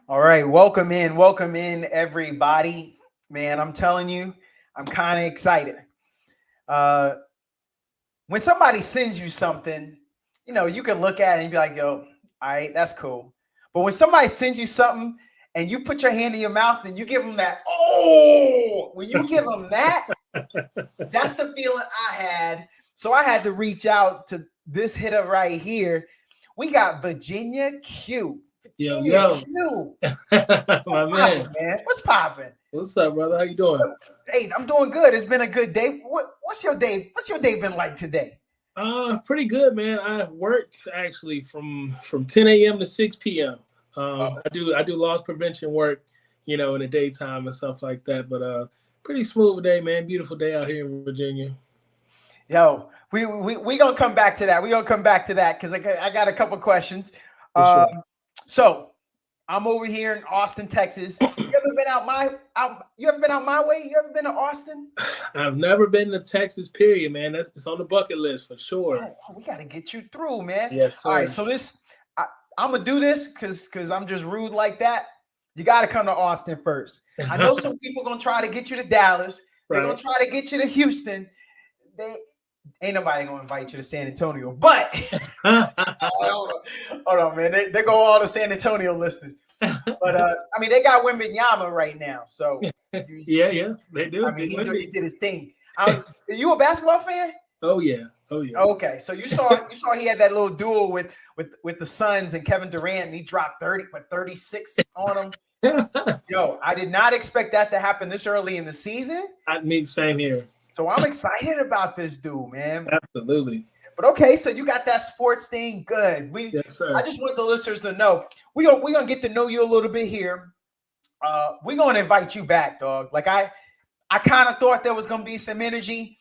All right, welcome in, everybody. Man, I'm telling you, I'm kind of excited. Uh, when somebody sends you something, you can look at it and be like, "Yo, all right, that's cool." But when somebody sends you something and you put your hand in your mouth and you give them that, when you give them that, that's the feeling I had. So I had to reach out to this hitter right here. We got Virginia Q. Yo, Virginia yo, Q. What's my popping, man. man? What's popping? What's up, brother? How you doing? Hey, I'm doing good. It's been a good day. What's your day? What's your day been like today? Pretty good, man. I worked actually from 10 a.m. to 6 p.m. Oh, I do loss prevention work, in the daytime and stuff like that. But pretty smooth day, man. Beautiful day out here in Virginia. yo, we gonna come back to that. We gonna come back to that because I got a couple questions. For Um, sure. so I'm over here in Austin, Texas. You ever been out? You ever been out my way? You ever been to Austin? I've never been to Texas, period, man. It's on the bucket list for sure. We got to get you through, man. Yes, All right, sir. so I, I'm gonna do this because I'm just rude like that. You got to come to Austin first. I know some people gonna try to get you to Dallas. They're gonna Right. try to get you to Houston. They ain't nobody gonna invite you to San Antonio. But hold on, man. They go all the San Antonio listeners. But I mean, they got Wembenyama right now, so Yeah, yeah, they I do. mean, Get he windy. did his thing. Are you a basketball fan? Oh yeah. Oh yeah. Okay, so you saw he had that little duel with the Suns and Kevin Durant, and he dropped 36 on him. Yo, I did not expect that to happen this early in the season. I mean, same here. So I'm excited about this dude, man. Absolutely. But okay, so you got that sports thing. Good. Yes, I sir. just want the listeners to know we gonna get to know you a little bit here. We're gonna invite you back, dog. Like I kind of thought there was gonna be some energy.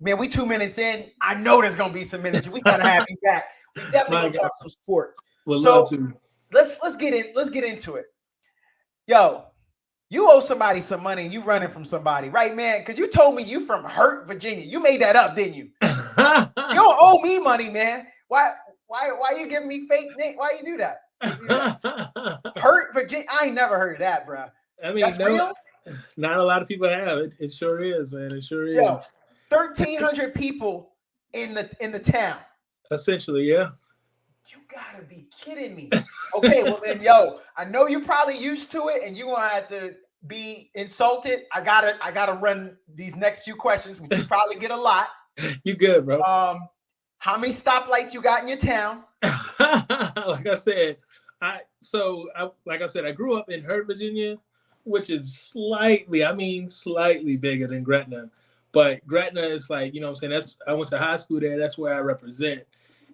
Man, we 2 minutes in. I know there's gonna be some energy. We gotta have you back. We definitely My gonna God, talk some sports. would love So to. let's get into it. Yo, you owe somebody some money and you running from somebody, right, man? Because you told me you from Hurt, Virginia. You made that up, didn't you? You don't owe me money, man. Why you giving me fake name? Why you do that? Hurt, Virginia. I ain't never heard of that, bro. I mean, That's no, real. not a lot of people have it. It sure is, man. It sure Yo, is. 1,300 people in the town. Essentially, yeah. You gotta be kidding me. Okay, well then, yo, I know you're probably used to it, and you're gonna have to be insulted. I gotta run these next few questions, which you probably get a lot. You good, bro. How many stoplights you got in your town? Like I said, like I said, I grew up in Hurt, Virginia, which is slightly bigger than Gretna. But Gretna is like, what I'm saying, I went to high school there, that's where I represent.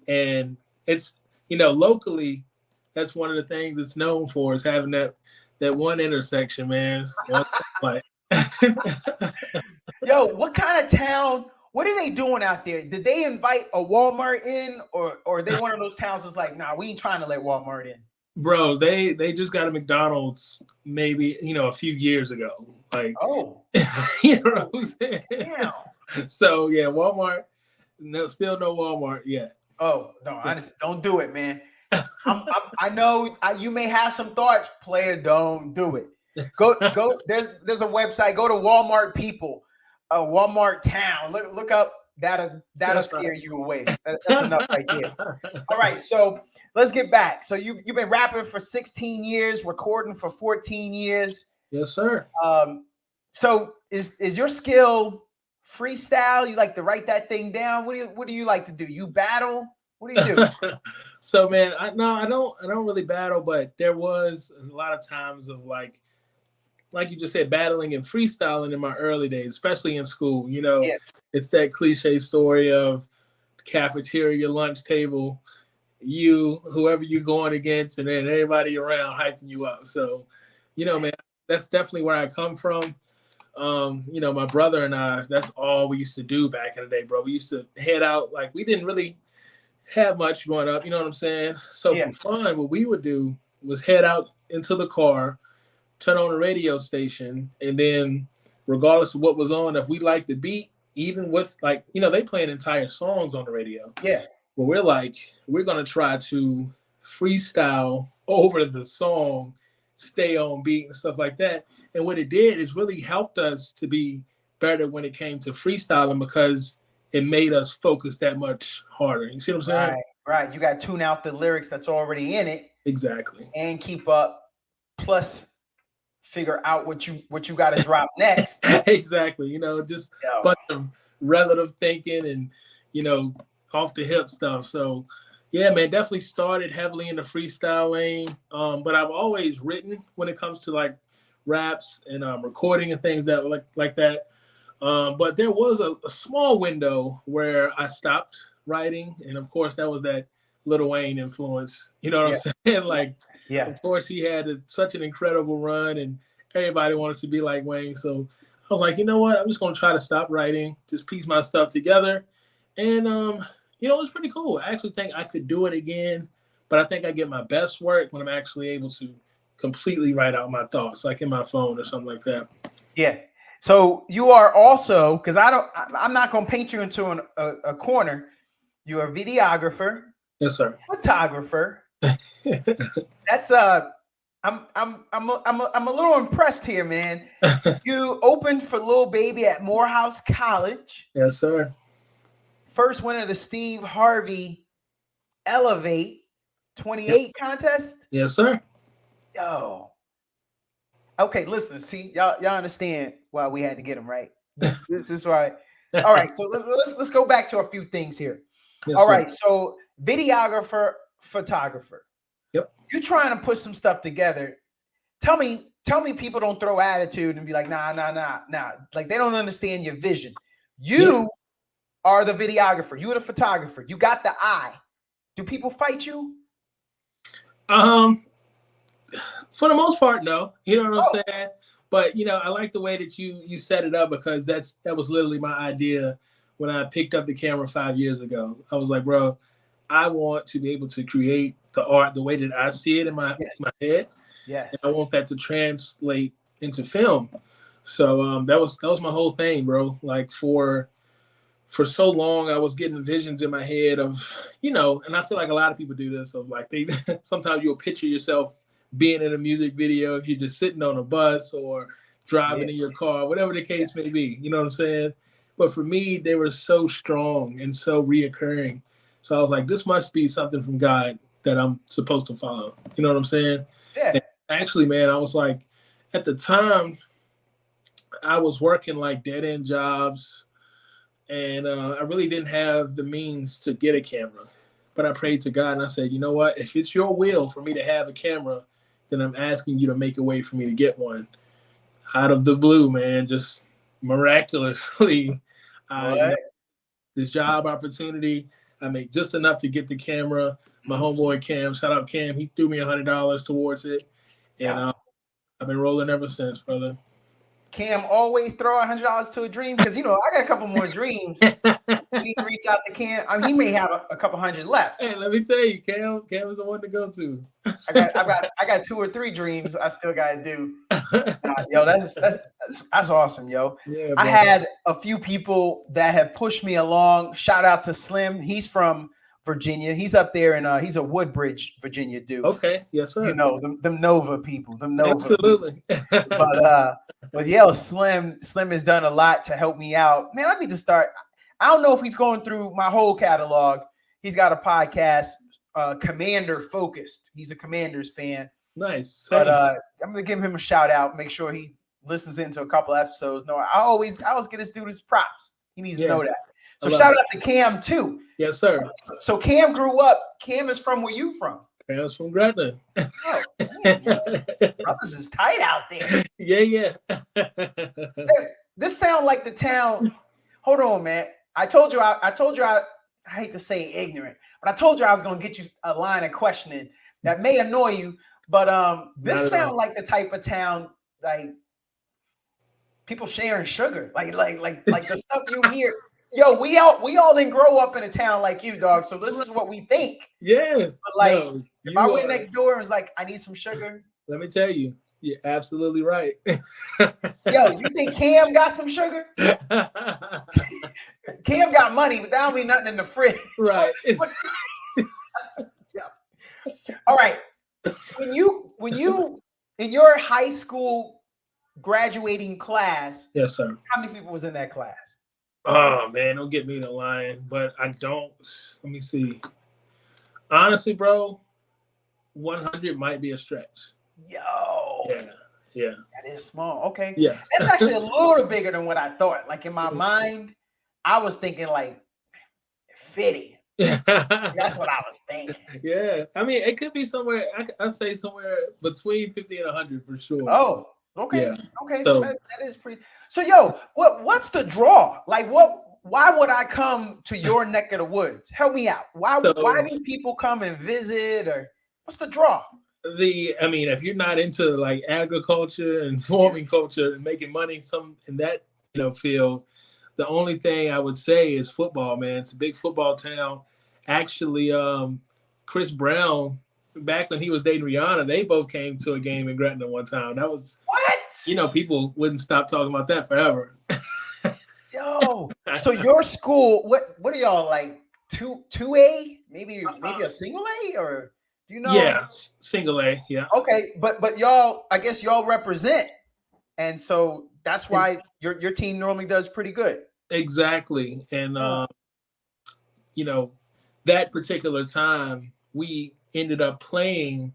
And it's, locally, that's one of the things it's known for is having that one intersection, man. Like Yo, what kind of town? What are they doing out there? Did they invite a Walmart in, or are they one of those towns that's like, nah, we ain't trying to let Walmart in? bro, they just got a McDonald's maybe, a few years ago. Like Oh, you know what I'm saying? damn. So yeah, Walmart, no, still no Walmart yet. Oh no, honestly, don't do it, man. I know you may have some thoughts, player. Don't do it. Go. There's a website. Go to Walmart people, Walmart town. Look up. That'll That's scare right. you away. That's enough right there. All right, so let's get back. So you've been rapping for 16 years, recording for 14 years. Yes, sir. So is your skill freestyle? You like to write that thing down? What do you like to do? You battle? What do you do? So man, I don't really battle, but there was a lot of times of like you just said, battling and freestyling in my early days, especially in school. Yeah. It's that cliche story of cafeteria, lunch table, whoever you're going against, and then everybody around hyping you up. So, man, that's definitely where I come from. My brother and I, that's all we used to do back in the day, bro. We used to head out, like we didn't really have much growing up, you know what I'm saying? So Yeah. for fun, what we would do was head out into the car, turn on a radio station, and then regardless of what was on, if we liked the beat, even with they playing entire songs on the radio. Yeah. But we're gonna try to freestyle over the song stay on beat and stuff like that. And what it did is really helped us to be better when it came to freestyling because it made us focus that much harder. You see what I'm saying? Right. You got to tune out the lyrics that's already in it. Exactly. And keep up. Plus, figure out what you got to drop next. Exactly. You know, just a bunch of relative thinking and, you know, off the hip stuff. So, yeah, man, definitely started heavily in the freestyle lane. But I've always written when it comes to like raps and recording and things that like that. But there was a small window where I stopped writing, and of course that was that Lil Wayne influence. You know what I'm saying? Like, of course he had such an incredible run, and everybody wants to be like Wayne. So I was like, you know what? I'm just gonna try to stop writing, just piece my stuff together, and you know, it was pretty cool. I actually think I could do it again, but I think I get my best work when I'm actually able to completely write out my thoughts, like in my phone or something like that. Yeah. So you are also, because I'm not going to paint you into a corner. You're a videographer. Yes, sir. Photographer. That's I'm a little impressed here, man. You opened for Lil Baby at Morehouse College. Yes, sir. First winner of the Steve Harvey Elevate 28 contest. Yes, sir. Yo. Okay, listen, see, y'all understand why we had to get him, right? This is why. All right, so let's go back to a few things here. Yes, all right, so videographer, photographer. Yep. You're trying to put some stuff together. Tell me people don't throw attitude and be like, nah. Like they don't understand your vision. You are the videographer. You're the photographer. You got the eye. Do people fight you? For the most part, no. You know what I'm saying? But you know, I like the way that you set it up because that was literally my idea when I picked up the camera 5 years ago. I was like, bro, I want to be able to create the art the way that I see it in my head. Yes. And I want that to translate into film. So that was my whole thing, bro. Like for so long, I was getting visions in my head of, you know, and I feel like a lot of people do this of like sometimes you'll picture yourself being in a music video if you're just sitting on a bus or driving in your car, whatever the case may be. You know what I'm saying? But for me, they were so strong and so reoccurring. So I was like, this must be something from God that I'm supposed to follow. You know what I'm saying? Yeah. And actually, man, I was like, at the time, I was working like dead-end jobs, and I really didn't have the means to get a camera. But I prayed to God, and I said, you know what? If it's your will for me to have a camera, then I'm asking you to make a way for me to get one. Out of the blue, man, just miraculously, this job opportunity, I made just enough to get the camera. My homeboy Cam, shout out Cam, he threw me $100 towards it, and I've been rolling ever since, brother. Cam always throw $100 to a dream because you know I got a couple more dreams. You need to reach out to Cam. I mean, he may have a couple hundred left. Hey, let me tell you, Cam is the one to go to. I got 2 or 3 dreams I still gotta do. Yo, that's awesome, yo. Yeah, I had a few people that have pushed me along. Shout out to Slim. He's from Virginia. He's up there and he's a Woodbridge, Virginia dude. Okay, yes, sir. You know, them Nova people. Them Nova absolutely. But yo, Slim has done a lot to help me out. Man, I need to start. I don't know if he's going through my whole catalog. He's got a podcast, Commander Focused. He's a Commanders fan. Nice. But I'm gonna give him a shout out. Make sure he listens into a couple episodes. No, I always get this dude his props. He needs to know that. So shout out to Cam too. Yes, sir. So Cam grew up. Cam is from where you from? Cam's from Gretna. Oh, man, brothers is tight out there. Yeah. Hey, this sound like the town. Hold on, man. I told you I hate to say ignorant, but I told you I was gonna get you a line of questioning that may annoy you. But this sound like the type of town like people sharing sugar, like the stuff you hear. Yo, we all didn't grow up in a town like you, dog. So this is what we think. Yeah. But like, if I went next door and was like, I need some sugar. Let me tell you, you're absolutely right. Yo, you think Cam got some sugar? Cam got money, but that don't mean nothing in the fridge. Right. All right. When you in your high school graduating class, Yes, sir. how many people was in that class? Oh man, don't get me to lying, but I don't. Let me see. Honestly, bro, 100 might be a stretch. Yo, Yeah, yeah, that is small. Okay. yes. That's actually a little bigger than what I thought. Like in my mind, I was thinking like 50. That's what I was thinking. Yeah, I mean, it could be somewhere. I say somewhere between 50 and 100 for sure. Oh, okay. Yeah. Okay. So So that is pretty. So yo, what's the draw? Like why would I come to your neck of the woods? Help me out. Why so do people come and visit, or what's the draw? I mean, if you're not into like agriculture and farming culture and making money some in that field, the only thing I would say is football, man. It's a big football town. Actually, Chris Brown, back when he was dating Rihanna, they both came to a game in Gretna one time. That was What? people wouldn't stop talking about that forever. Yo, so your school, what are y'all like, two A? Maybe a single A, or do you know? Yeah, single A, yeah. Okay, but y'all, I guess y'all represent, and so that's why your team normally does pretty good. Exactly. And Oh. That particular time we ended up playing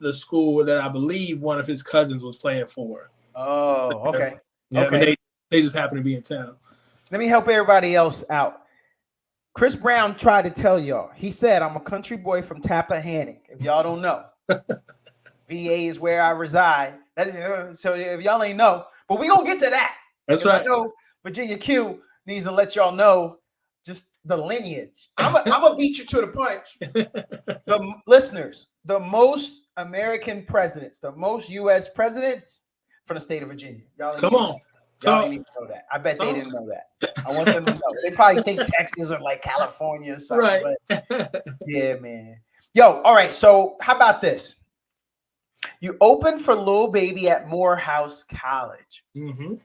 the school that I believe one of his cousins was playing for. Oh, okay. Yeah, I Okay. mean, they just happened to be in town. Let me help everybody else out. Chris Brown tried to tell y'all. He said, "I'm a country boy from Tappahannock." If y'all don't know, VA is where I reside. So if y'all ain't know, but we gonna get to that. That's right. I know Virginia Q needs to let y'all know just the lineage. I'm gonna beat you to the punch. The listeners, the most American presidents, the most U.S. presidents from the state of Virginia. Y'all Come on. Y'all didn't even know that. I bet they didn't know that. I want them to know. They probably think Texas or like California or something. Right. But yeah, man. Yo, all right. So how about this? You opened for Lil Baby at Morehouse College. Mm-hmm.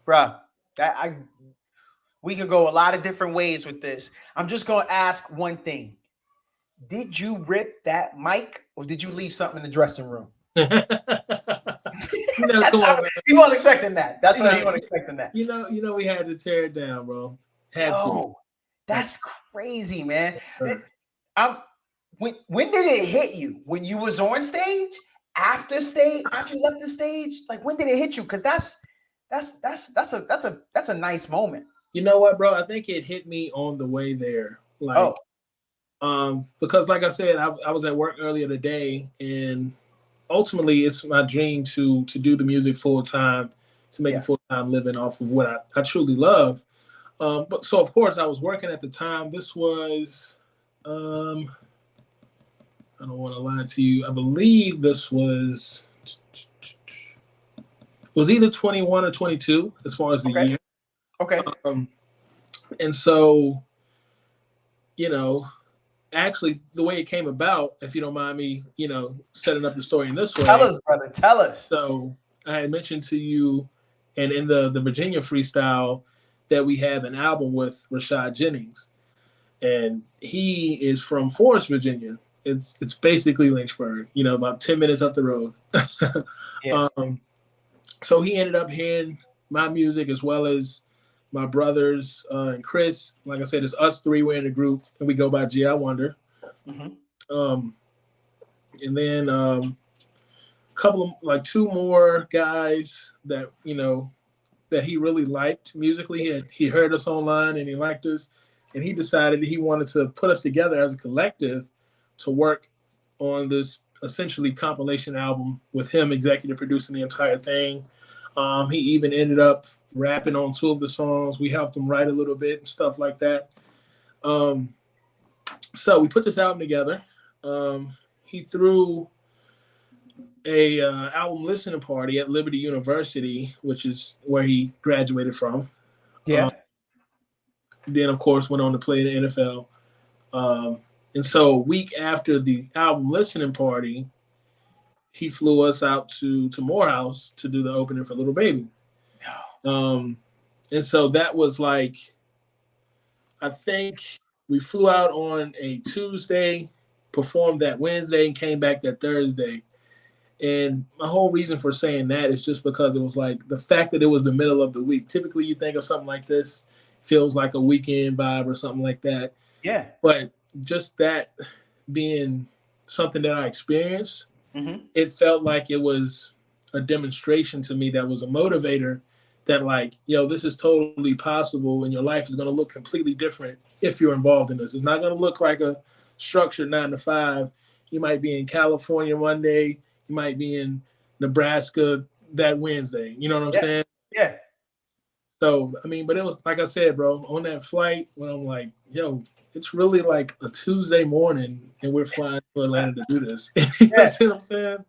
Bruh, we could go a lot of different ways with this. I'm just gonna ask one thing. Did you rip that mic, or did you leave something in the dressing room? He wasn't expecting that. That's what he wasn't expecting that. We had to tear it down, bro. That's crazy, man. When did it hit you? When you was on stage? After you left the stage? Like when did it hit you? Because that's a nice moment. You know what, bro? I think it hit me on the way there. Like, because like I said, I was at work earlier today, and ultimately it's my dream to do the music full time, to make a full time living off of what I truly love. But so of course I was working at the time. This was, I don't want to lie to you. I believe this was either 21 or 22 as far as the year. Okay. And so, actually the way it came about, if you don't mind me, setting up the story in this way. Tell us, brother. Tell us. So I had mentioned to you, and in the Virginia freestyle, that we have an album with Rashad Jennings, and he is from Forest, Virginia. It's basically Lynchburg, about 10 minutes up the road. Yes. So he ended up hearing my music as well as my brothers and Chris. Like I said, it's us three. We're in a group, and we go by G I Wonder. Mm-hmm. And then couple of like two more guys that that he really liked musically. He heard us online and he liked us, and he decided he wanted to put us together as a collective to work on this essentially compilation album with him executive producing the entire thing. He even ended up rapping on 2 of the songs. We helped him write a little bit and stuff like that. So we put this album together. He threw a album listening party at Liberty University, which is where he graduated from. Yeah. Then, of course, went on to play in the NFL. And so a week after the album listening party, he flew us out to Morehouse to do the opening for Little Baby. And so that was like, I think we flew out on a Tuesday, performed that Wednesday, and came back that Thursday. And my whole reason for saying that is just because it was like the fact that it was the middle of the week. Typically, you think of something like this, feels like a weekend vibe or something like that. Yeah. But just that being something that I experienced, Mm-hmm. it felt like it was a demonstration to me that was a motivator that, like, yo, this is totally possible and your life is going to look completely different if you're involved in this. It's not going to look like a structured 9 to 5. You might be in California one day, you might be in Nebraska that Wednesday. You know what I'm Yeah. saying? Yeah. So, I mean, but it was like I said, bro, on that flight when I'm like, yo, it's really like a Tuesday morning and we're flying to Atlanta to do this. You know Yeah. what I'm saying?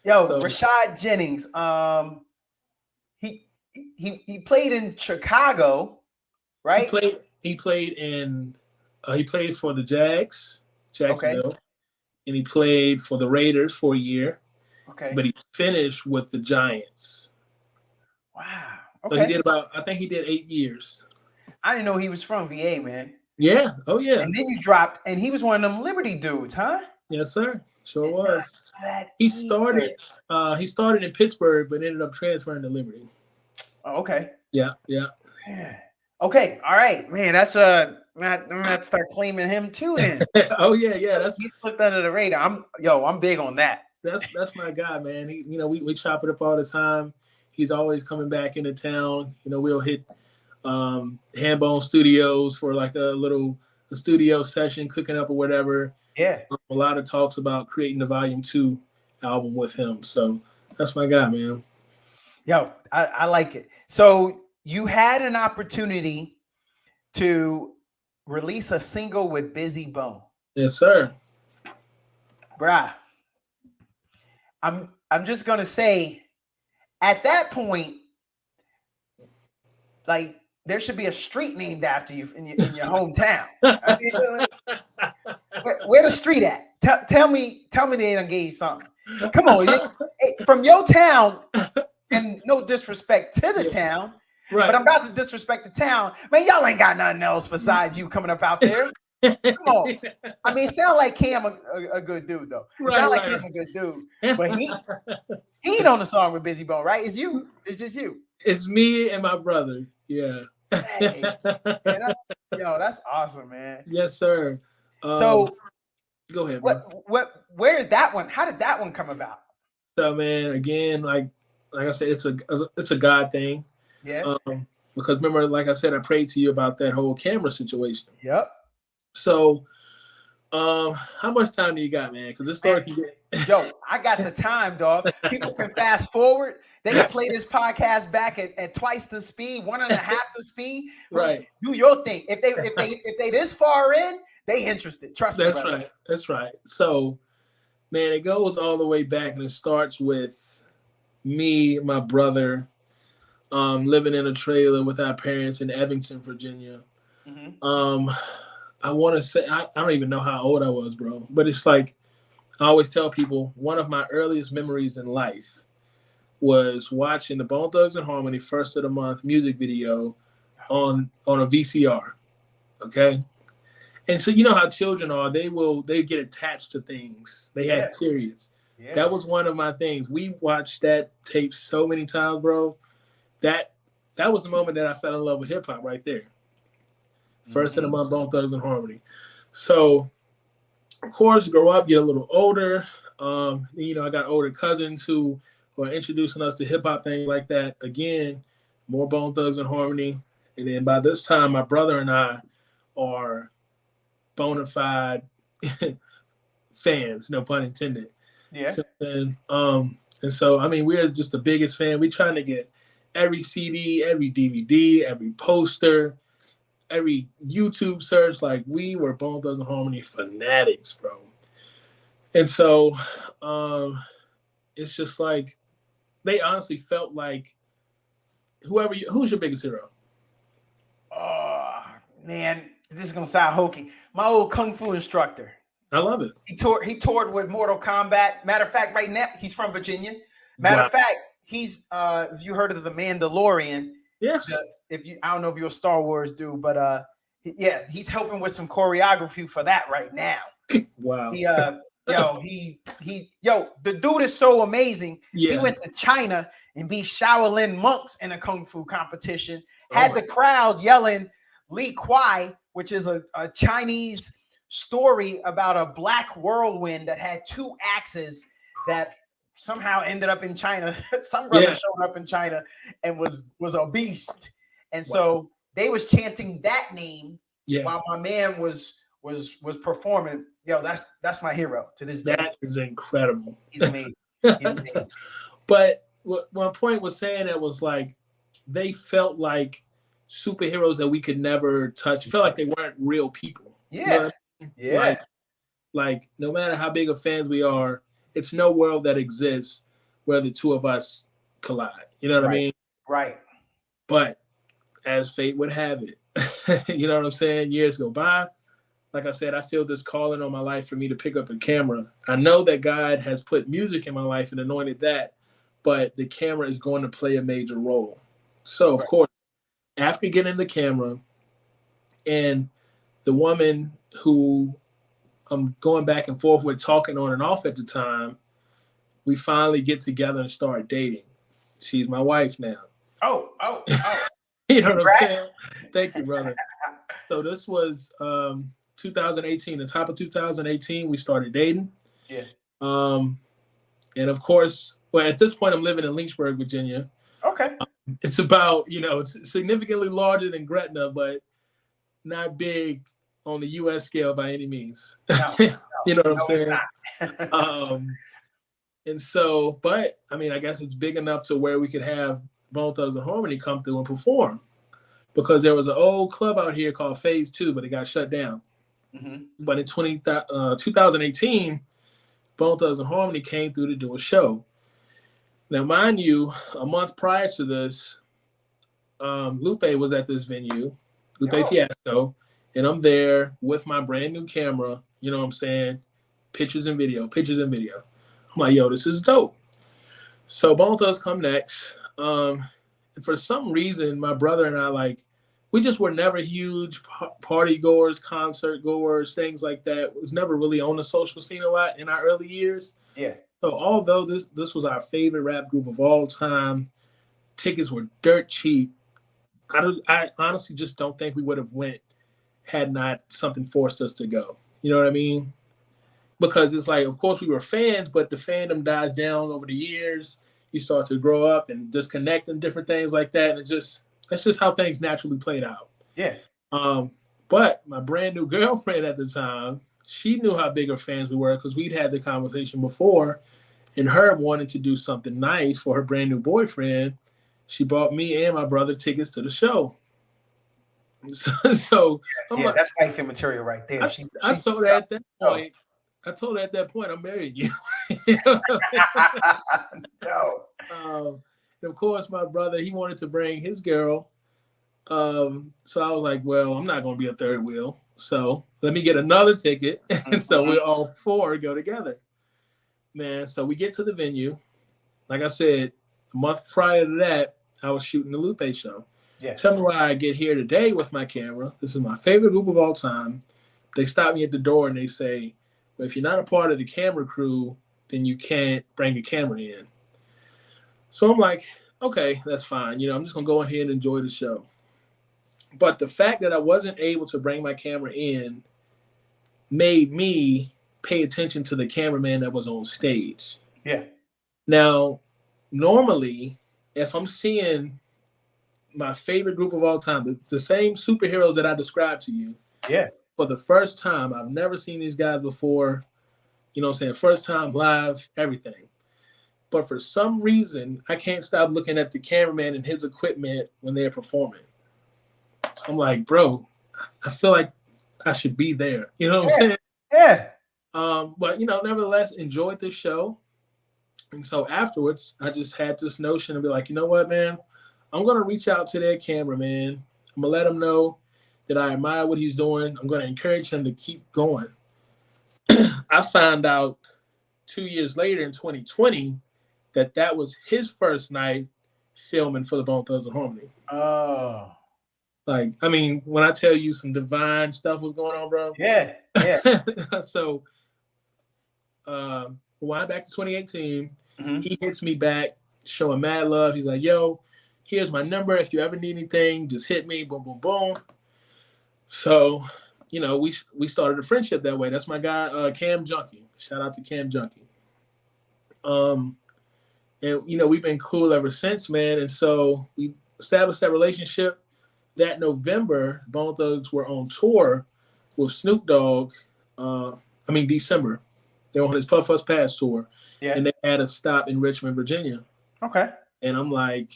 Yo, So Rashad Jennings. He he played in Chicago, he right? played he played for the Okay. Jacksonville, and he played for the Raiders for a year, Okay. but he finished with the Giants. Wow. So he Okay. did about, I think he did 8 years. I didn't know he was from VA, man. Yeah. Oh yeah. And then you dropped, and he was one of them Liberty dudes, huh? Yes, sir. Sure Did not know was. that He either. started in Pittsburgh, but ended up transferring to Liberty. Oh, okay. Yeah, yeah. Yeah. Okay. All right, man. That's I'm gonna have to start claiming him too. Then Oh yeah, yeah. he slipped under the radar. I'm big on that. That's my guy, man. He, we chop it up all the time. He's always coming back into town. We'll hit Handbone Studios for like a studio session, cooking up or whatever. Yeah. A lot of talks about creating the Volume 2 album with him. So that's my guy, man. Yo, I like it. So you had an opportunity to release a single with Bizzy Bone. Yes, sir. Bruh. I'm just gonna say, at that point, like there should be a street named after you in your hometown. I mean, where the street at? Tell me they done gave you something. Come on, hey, from your town, and no disrespect to the town, Right. but I'm about to disrespect the town. Man, y'all ain't got nothing else besides you coming up out there. Come on. I mean, it sound like Cam a good dude though. It sound like Cam a good dude, but he ain't on the song with Bizzy Bone, right? It's you. It's just you. It's me and my brother. Yeah. Hey, man, that's awesome, man. Yes, sir. So go ahead, bro. Where did that one? How did that one come about? So, man, again, like I said, it's a God thing. Yeah. Because remember, like I said, I prayed to you about that whole camera situation. Yep. So, how much time do you got, man? Because this story can get. Yo, I got the time, dog. People can fast forward. They can play this podcast back at twice the speed, 1.5 the speed. Right. Do your thing. If they this far in, they interested. Trust me. That's right. That's right. So, man, it goes all the way back, and it starts with me, my brother, living in a trailer with our parents in Evanston, Virginia. Mm-hmm. I want to say I don't even know how old I was, bro. But it's like I always tell people, one of my earliest memories in life was watching the Bone Thugs and Harmony First of the Month music video on a VCR. Okay. And so you know how children are, they get attached to things. They have periods. Yeah. That was one of my things. We watched that tape so many times, bro. That was the moment that I fell in love with hip hop right there. First of the Month, Bone Thugs and Harmony. So, of course, grow up, get a little older. I got older cousins who are introducing us to hip hop, things like that. Again, more Bone Thugs and Harmony. And then by this time, my brother and I are bona fide fans, no pun intended. Yeah. And so, I mean, we're just the biggest fan. We're trying to get every CD, every DVD, every poster, every YouTube search. Like, we were Bone Thugs and Harmony fanatics, bro. And so it's just like they honestly felt like who's your biggest hero? Oh, man, this is gonna sound hokey. My old kung fu instructor. I love it. He toured with Mortal Kombat. Matter of fact, right now he's from Virginia. Matter of fact, he's if you heard of the Mandalorian. Yes. I don't know if you're a Star Wars dude, but he's helping with some choreography for that right now. Wow. Yo, the dude is so amazing. Yeah. He went to China and beat Shaolin monks in a kung fu competition. Oh Had my- the crowd yelling Li Kuai, which is a Chinese story about a black whirlwind that had two axes that somehow ended up in China. Some brother Yeah. showed up in China and was a beast. And Wow. so they was chanting that name Yeah. while my man was performing. Yo, that's my hero to this day. That is incredible. He's amazing. He's amazing. But what my point was saying, that was like they felt like superheroes that we could never touch. It felt like they weren't real people. Yeah. You know what I mean? Yeah. Like no matter how big of fans we are, it's no world that exists where the two of us collide. You know what I mean? Right. But as fate would have it, you know what I'm saying? Years go by. Like I said, I feel this calling on my life for me to pick up a camera. I know that God has put music in my life and anointed that, but the camera is going to play a major role. So, of course, after getting the camera and the woman who I'm going back and forth with, talking on and off at the time, we finally get together and start dating. She's my wife now. Oh. You know Congrats. what I'm saying? Thank you, brother. So this was 2018, the top of 2018, we started dating. Yeah. And of course, well, at this point, I'm living in Lynchburg, Virginia. Okay. It's about, it's significantly larger than Gretna, but not big on the U.S. scale by any means. No, you know what I'm saying? And so, but I mean, I guess it's big enough to where we could have Bone Thugs and Harmony come through and perform, because there was an old club out here called Phase 2, but it got shut down. Mm-hmm. But in 2018, Bone Thugs and Harmony came through to do a show. Now, mind you, a month prior to this, Lupe was at this venue, Lupe Fiasco, and I'm there with my brand new camera, you know what I'm saying? Pictures and video. I'm like, yo, this is dope. So Bone Thugs come next. And for some reason, my brother and I, we just were never huge party goers, concert goers, things like that. It was never really on the social scene a lot in our early years. Yeah. So although this was our favorite rap group of all time, tickets were dirt cheap. I honestly just don't think we would have went had not something forced us to go. You know what I mean? Because it's like, of course we were fans, but the fandom dies down over the years. You start to grow up and disconnect and different things like that. And that's just how things naturally played out. Yeah. But my brand new girlfriend at the time, she knew how big of fans we were because we'd had the conversation before, and her wanting to do something nice for her brand new boyfriend, she bought me and my brother tickets to the show. So that's wifey material right there. I told her at that point, I'm marrying you. No. And of course, my brother, he wanted to bring his girl. So I was like, well, I'm not going to be a third wheel. So let me get another ticket. And so we all four go together. Man, so we get to the venue. Like I said, a month prior to that, I was shooting the Lupe show. Yeah. Tell me why I get here today with my camera. This is my favorite group of all time. They stop me at the door and they say, well, if you're not a part of the camera crew, then you can't bring a camera in. So I'm like, okay, that's fine. I'm just going to go ahead and enjoy the show. But the fact that I wasn't able to bring my camera in made me pay attention to the cameraman that was on stage. Yeah. Now, normally, if I'm seeing my favorite group of all time, the same superheroes that I described to you, for the first time, I've never seen these guys before, you know what I'm saying? First time live, everything. But for some reason, I can't stop looking at the cameraman and his equipment when they're performing. So I'm like, bro, I feel like I should be there. You know what I'm saying? Yeah. But, nevertheless, enjoyed the show. And so afterwards, I just had this notion to be like, you know what, man? I'm going to reach out to their cameraman. I'm going to let him know that I admire what he's doing. I'm going to encourage him to keep going. I found out 2 years later in 2020 that was his first night filming for the Bone Thugs and Harmony. Oh. When I tell you some divine stuff was going on, bro. Yeah. So Rewind back to 2018. Mm-hmm. He hits me back, showing mad love. He's like, "Yo, here's my number. If you ever need anything, just hit me." Boom, boom, boom. So, we started a friendship that way. That's my guy, Cam Junkie. Shout out to Cam Junkie. And we've been cool ever since, man. And so we established that relationship. That November, Bone Thugs were on tour with Snoop Dogg. December. They were on his Puff Us Pass tour. Yeah. And they had a stop in Richmond, Virginia. Okay. And I'm like,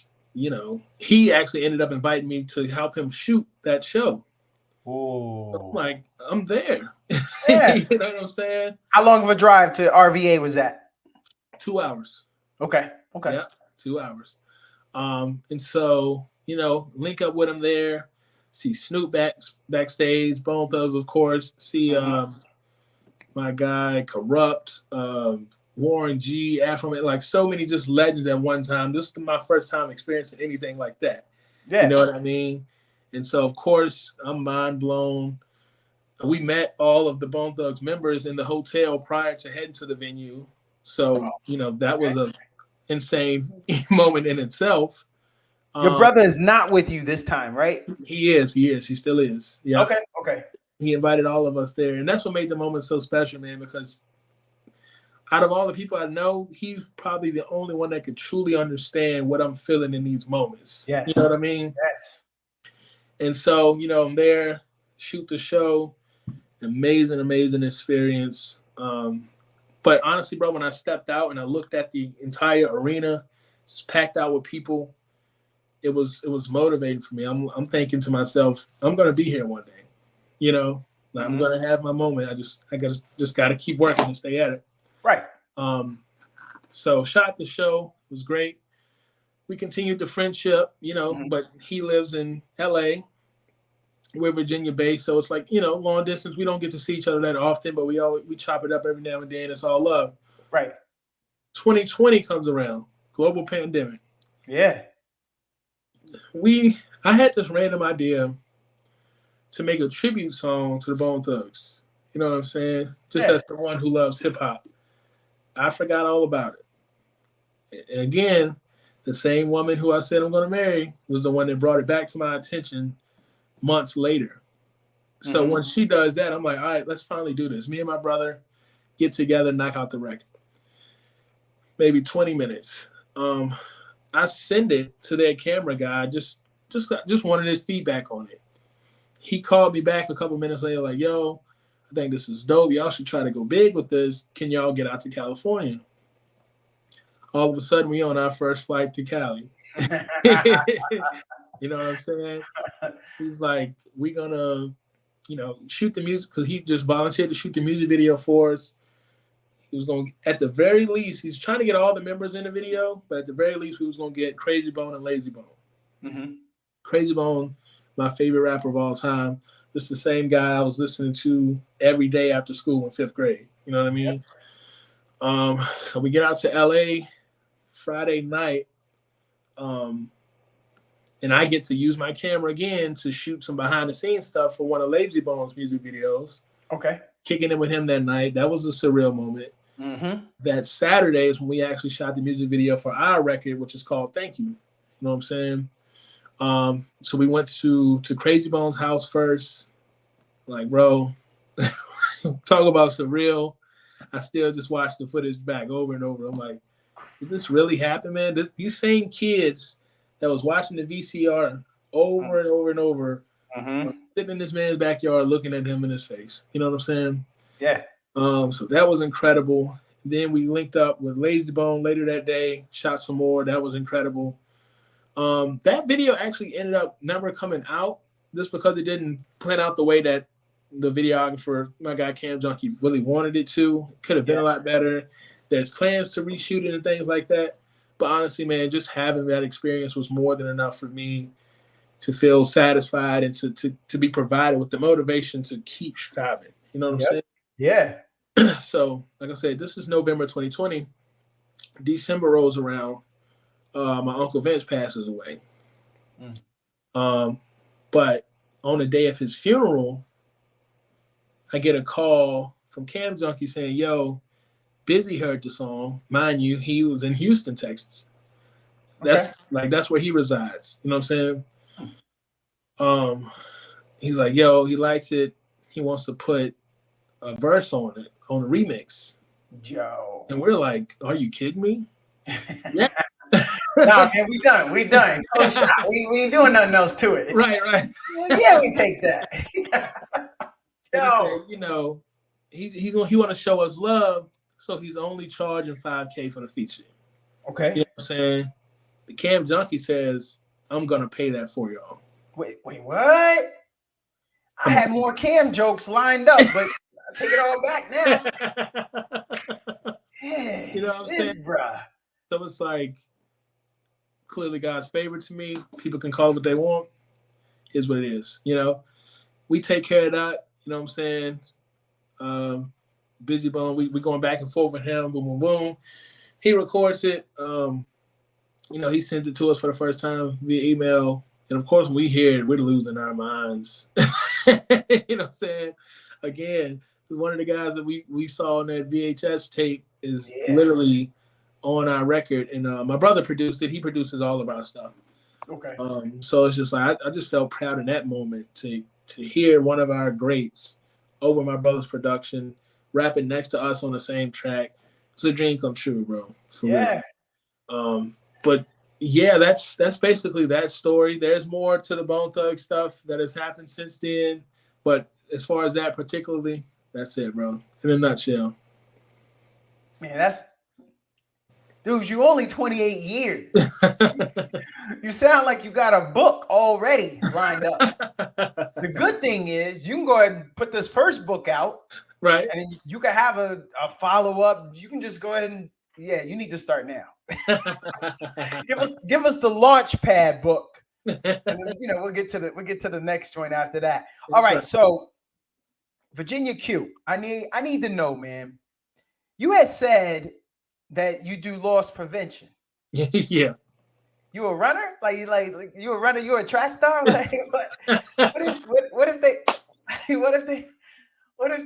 he actually ended up inviting me to help him shoot that show. Oh. So I'm like, I'm there. Yeah. You know what I'm saying? How long of a drive to RVA was that? 2 hours. Okay. Yeah, 2 hours. And so, link up with him there, see Snoop backstage, Bone Thugs, of course, see my guy Corrupt, Warren G, Afro, like so many just legends at one time. This is my first time experiencing anything like that. Yeah. You know what I mean? And so, of course, I'm mind blown. We met all of the Bone Thugs members in the hotel prior to heading to the venue. So, that was a insane moment in itself. Your brother is not with you this time, right? He is. He still is. Yeah. Okay. He invited all of us there. And that's what made the moment so special, man, because out of all the people I know, he's probably the only one that could truly understand what I'm feeling in these moments. Yes. You know what I mean? Yes. And so, I'm there, shoot the show. Amazing experience. But honestly, bro, when I stepped out and I looked at the entire arena, just packed out with people, it was motivating for me. I'm thinking to myself, I'm gonna be here one day. I'm gonna have my moment. I gotta keep working and stay at it. Right. So shot the show. It was great. We continued the friendship, but he lives in LA. We're Virginia based, so it's like, long distance. We don't get to see each other that often, but we chop it up every now and then. It's all love. Right. 2020 comes around, global pandemic. Yeah. I had this random idea to make a tribute song to the Bone Thugs. You know what I'm saying? Just as the one who loves hip hop. I forgot all about it. And again, the same woman who I said I'm going to marry was the one that brought it back to my attention months later. So when she does that, I'm like, all right, let's finally do this. Me and my brother get together, knock out the record. Maybe 20 minutes. I send it to their camera guy, just wanted his feedback on it. He called me back a couple minutes later, like, yo, I think this is dope. Y'all should try to go big with this. Can y'all get out to California? All of a sudden, we on our first flight to Cali. You know what I'm saying? He's like, we're going to, shoot the music, because he just volunteered to shoot the music video for us. He was going to, at the very least, he's trying to get all the members in the video, but at the very least, we was going to get Crazy Bone and Lazy Bone. Mm-hmm. Crazy Bone, my favorite rapper of all time. This is the same guy I was listening to every day after school in 5th grade. You know what I mean? Yep. So we get out to LA Friday night. And I get to use my camera again to shoot some behind the scenes stuff for one of Lazy Bone's music videos. Okay. Kicking it with him that night. That was a surreal moment. Mm-hmm. That Saturday is when we actually shot the music video for our record, which is called Thank You. You know what I'm saying? So we went to Crazy Bone's house first. Like, bro, talk about surreal. I still just watch the footage back over and over. I'm like, did this really happen, man? These same kids that was watching the VCR over and over and over, sitting in this man's backyard looking at him in his face. You know what I'm saying? Yeah. So that was incredible. Then we linked up with Lazy Bone later that day, shot some more. That was incredible. That video actually ended up never coming out just because it didn't plan out the way that the videographer, my guy Cam Junkie, really wanted it to. Could have been a lot better. There's plans to reshoot it and things like that. But honestly, man, just having that experience was more than enough for me to feel satisfied and to be provided with the motivation to keep striving. You know what I'm saying? Yeah. So, like I said, this is November 2020. December rolls around. My Uncle Vince passes away. But on the day of his funeral, I get a call from Cam Junkie saying, yo, Bizzy heard the song. Mind you, he was in Houston, Texas. Okay. That's where he resides. You know what I'm saying? He's like, yo, he likes it. He wants to put a verse on it, on a remix. Yo. And we're like, are you kidding me? Yeah. Nah, man, we done. Oh, shot. We ain't doing nothing else to it. Right. Well, yeah, we take that. Yo. You know, he want to show us love, so he's only charging $5K for the feature. Okay. You know what I'm saying? The Cam Junkie says, I'm gonna pay that for y'all. Wait, what? I had more Cam jokes lined up, but I take it all back now. Yeah, you know what I'm saying? Bruh. So it's like, clearly God's favorite to me. People can call it what they want. Is what it is. You know, we take care of that. You know what I'm saying? Bizzy Bone, we going back and forth with him. Boom, boom, boom. He records it. You know, he sent it to us for the first time via email. And of course, when we hear it, we're losing our minds. You know what I'm saying? Again, one of the guys that we saw on that VHS tape is literally on our record. And my brother produced it. He produces all of our stuff. Okay. So it's just like, I just felt proud in that moment to hear one of our greats over my brother's production, rapping next to us on the same track. It's a dream come true, bro. For real. But yeah, that's basically that story. There's more to the Bone Thug stuff that has happened since then. But as far as that particularly, that's it, bro. In a nutshell. Man, dude, you only 28 years. You sound like you got a book already lined up. The good thing is you can go ahead and put this first book out. Right. And you can have a follow-up. You can just go ahead and you need to start now. give us the launch pad book. And then, we'll get to the next joint after that. All right, so Virginia Q, I need to know, man. You had said that you do loss prevention. Yeah. You a runner? Like you a runner? You a track star? Like what if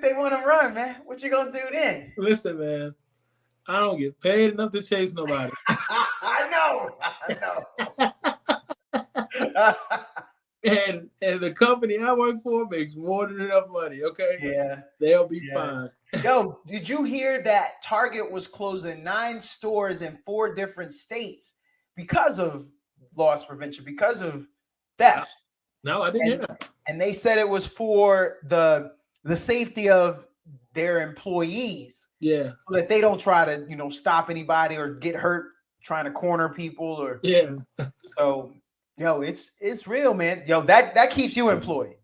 they want to run, man? What you gonna do then? Listen, man, I don't get paid enough to chase nobody. I know. And the company I work for makes more than enough money. Okay. Yeah. They'll be fine. Yo, did you hear that Target was closing 9 stores in 4 different states because of loss prevention, because of theft? No, I didn't hear that. And they said it was for the safety of their employees. Yeah. So that they don't try to, stop anybody or get hurt trying to corner people or So, yo, it's real, man. Yo, that keeps you employed.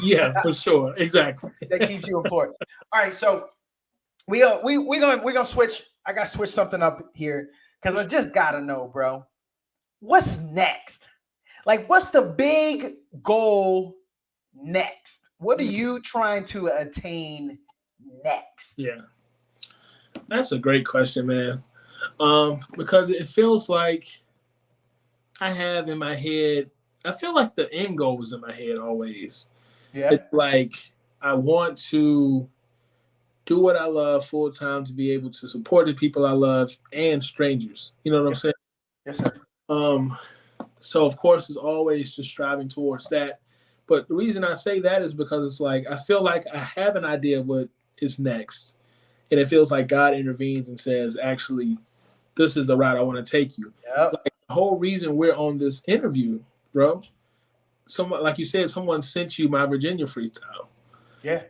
Yeah, for sure. Exactly. That keeps you employed. All right, so we're gonna switch. I gotta switch something up here because I just gotta know, bro. What's next? Like, what's the big goal next? What are you trying to attain next? Yeah, that's a great question, man. Because it feels like I have in my head, I feel like the end goal was in my head always. Yeah. It's like I want to do what I love full time to be able to support the people I love and strangers. You know what I'm saying? Yes, sir. So of course it's always just striving towards that. But the reason I say that is because it's like I feel like I have an idea of what is next. And it feels like God intervenes and says, actually, this is the route I want to take you. Yep. Like, the whole reason we're on this interview, bro, someone, like you said, someone sent you my Virginia freestyle. Yeah.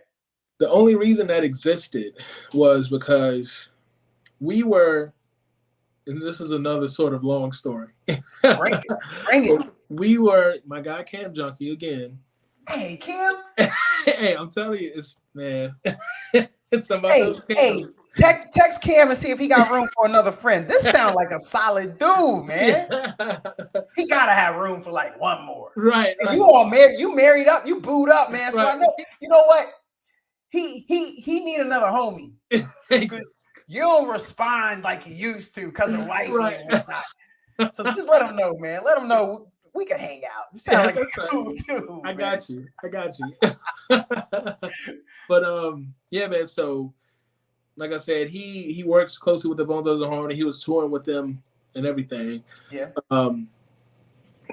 The only reason that existed was because we were, and this is another sort of long story. Bring it. We were, my guy Cam Junkie again. Hey, Cam. Hey, I'm telling you, it's, man. It's about hey, text Cam and see if he got room for another friend. This sounds like a solid dude, man. He gotta have room for like one more. Right. You all married, you married up, you booed up, man. So I know, you know what? He need another homie. You don't respond like you used to because of wife and whatnot. So just let him know, man. Let him know we can hang out. You sound like a cool dude. I got you. But yeah, man. So like I said, he works closely with the Bone Thugs and Harmony. He was touring with them and everything. Yeah.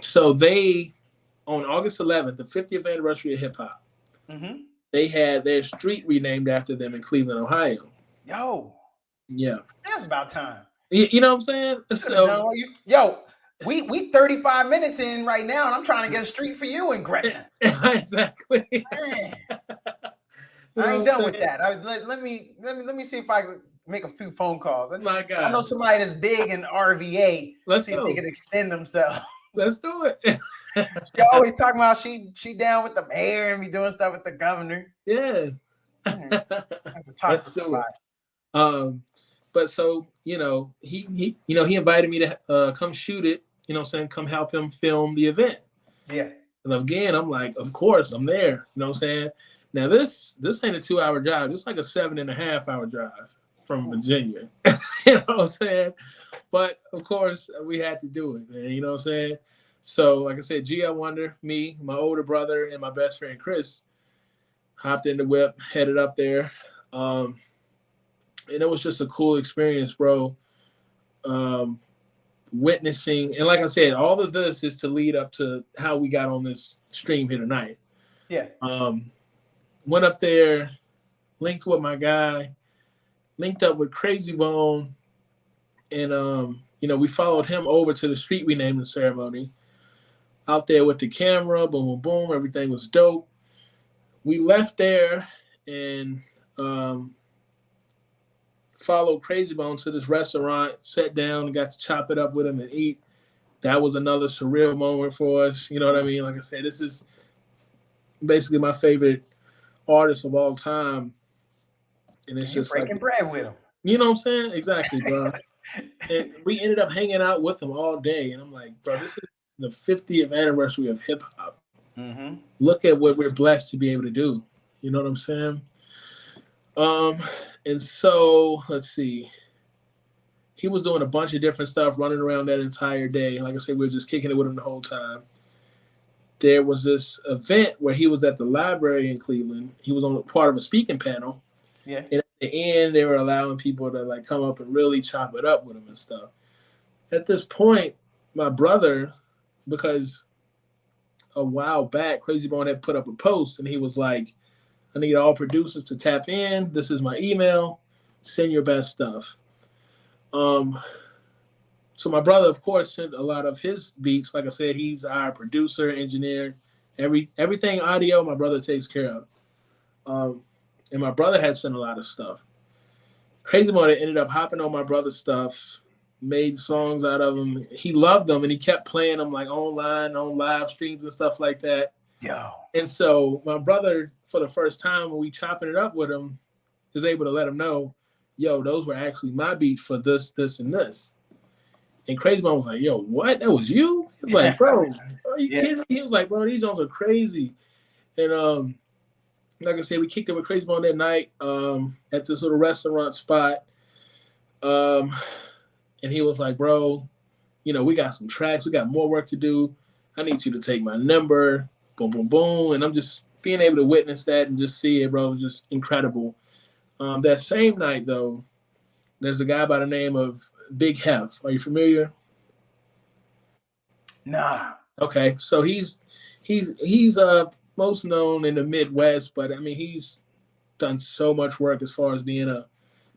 So they, on August 11th, the 50th anniversary of hip hop, they had their street renamed after them in Cleveland, Ohio. Yo. Yeah. That's about time. You know what I'm saying? So, yo, we 35 minutes in right now, and I'm trying to get a street for you in Gretna. Exactly. Man. I ain't done with that. Let me see if I can make a few phone calls. My God. I know somebody that's big in RVA. Let's see if they can extend themselves. Let's do it. She always talking about she down with the mayor and be doing stuff with the governor. Yeah. I have to talk to somebody. But so, he invited me to come shoot it, come help him film the event. Yeah. And again, I'm like, of course, I'm there. You know what I'm saying? Now this ain't a 2-hour drive. It's like a 7.5-hour drive from Virginia. You know what I'm saying? But of course, we had to do it, man. You know what I'm saying? So, like I said, G. I Wonder, me, my older brother, and my best friend Chris hopped in the whip, headed up there. And it was just a cool experience, bro. Witnessing, and like I said, all of this is to lead up to how we got on this stream here tonight. Yeah. Went up there, linked with my guy, linked up with Crazy Bone, and we followed him over to the street renaming ceremony. Out there with the camera, boom, boom, boom, everything was dope. We left there and followed Crazy Bone to this restaurant, sat down and got to chop it up with him and eat. That was another surreal moment for us. You know what I mean? Like I said, this is basically my favorite artist of all time. And it's just breaking bread with him. You know what I'm saying? Exactly, bro. And we ended up hanging out with him all day. And I'm like, bro, this is the 50th anniversary of hip hop. Mm-hmm. Look at what we're blessed to be able to do. You know what I'm saying? And so let's see. He was doing a bunch of different stuff, running around that entire day. Like I said, we were just kicking it with him the whole time. There was this event where he was at the library in Cleveland. He was on part of a speaking panel. Yeah. And at the end, they were allowing people to like come up and really chop it up with him and stuff. At this point, my brother, because a while back, Crazy Bone had put up a post and he was like, I need all producers to tap in. This is my email. Send your best stuff. So my brother, of course, sent a lot of his beats. Like I said, he's our producer, engineer, everything audio. My brother takes care of. And my brother had sent a lot of stuff. Crazy Bone ended up hopping on my brother's stuff, made songs out of them. He loved them, and he kept playing them like online, on live streams and stuff like that. Yo. And so my brother, for the first time when we chopping it up with him, is able to let him know, yo, those were actually my beats for this, this, and this. And Crazy Bone was like, yo, what? That was you? He was like, bro, are you kidding me? He was like, bro, these songs are crazy. And like I said, we kicked it with Crazy Bone that night at this little restaurant spot. And he was like, bro, we got some tracks. We got more work to do. I need you to take my number. Boom, boom, boom. And I'm just being able to witness that and just see it, bro. It was just incredible. That same night, though, there's a guy by the name of Big Hef. Are you familiar? Nah. Okay, so he's most known in the Midwest, but I mean he's done so much work as far as being a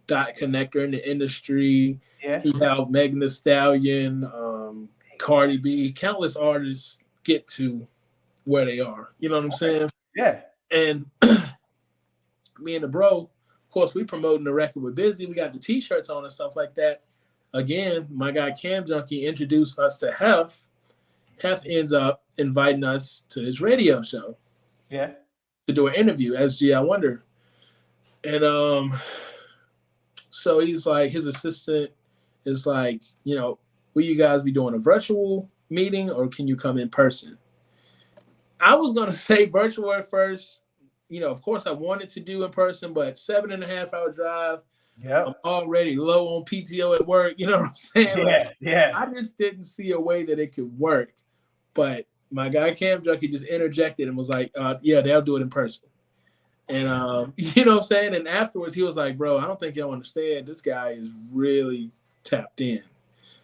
dot connector in the industry. Yeah. He helped Megan Thee Stallion, Cardi B, countless artists get to where they are. You know what I'm saying? Yeah. And me and the bro, of course, we promoting the record with Bizzy. We got the T-shirts on and stuff like that. Again, my guy Cam Junkie introduced us to Hef. Hef ends up inviting us to his radio show. Yeah. To do an interview as G. I Wonder. And so he's like, his assistant is like, will you guys be doing a virtual meeting or can you come in person? I was going to say virtual at first. Of course I wanted to do in person, but 7.5-hour drive. Yeah. I'm already low on PTO at work. You know what I'm saying? Yeah. I just didn't see a way that it could work. But my guy Cam Junkie just interjected and was like, yeah, they'll do it in person. And you know what I'm saying? And afterwards he was like, bro, I don't think y'all understand. This guy is really tapped in.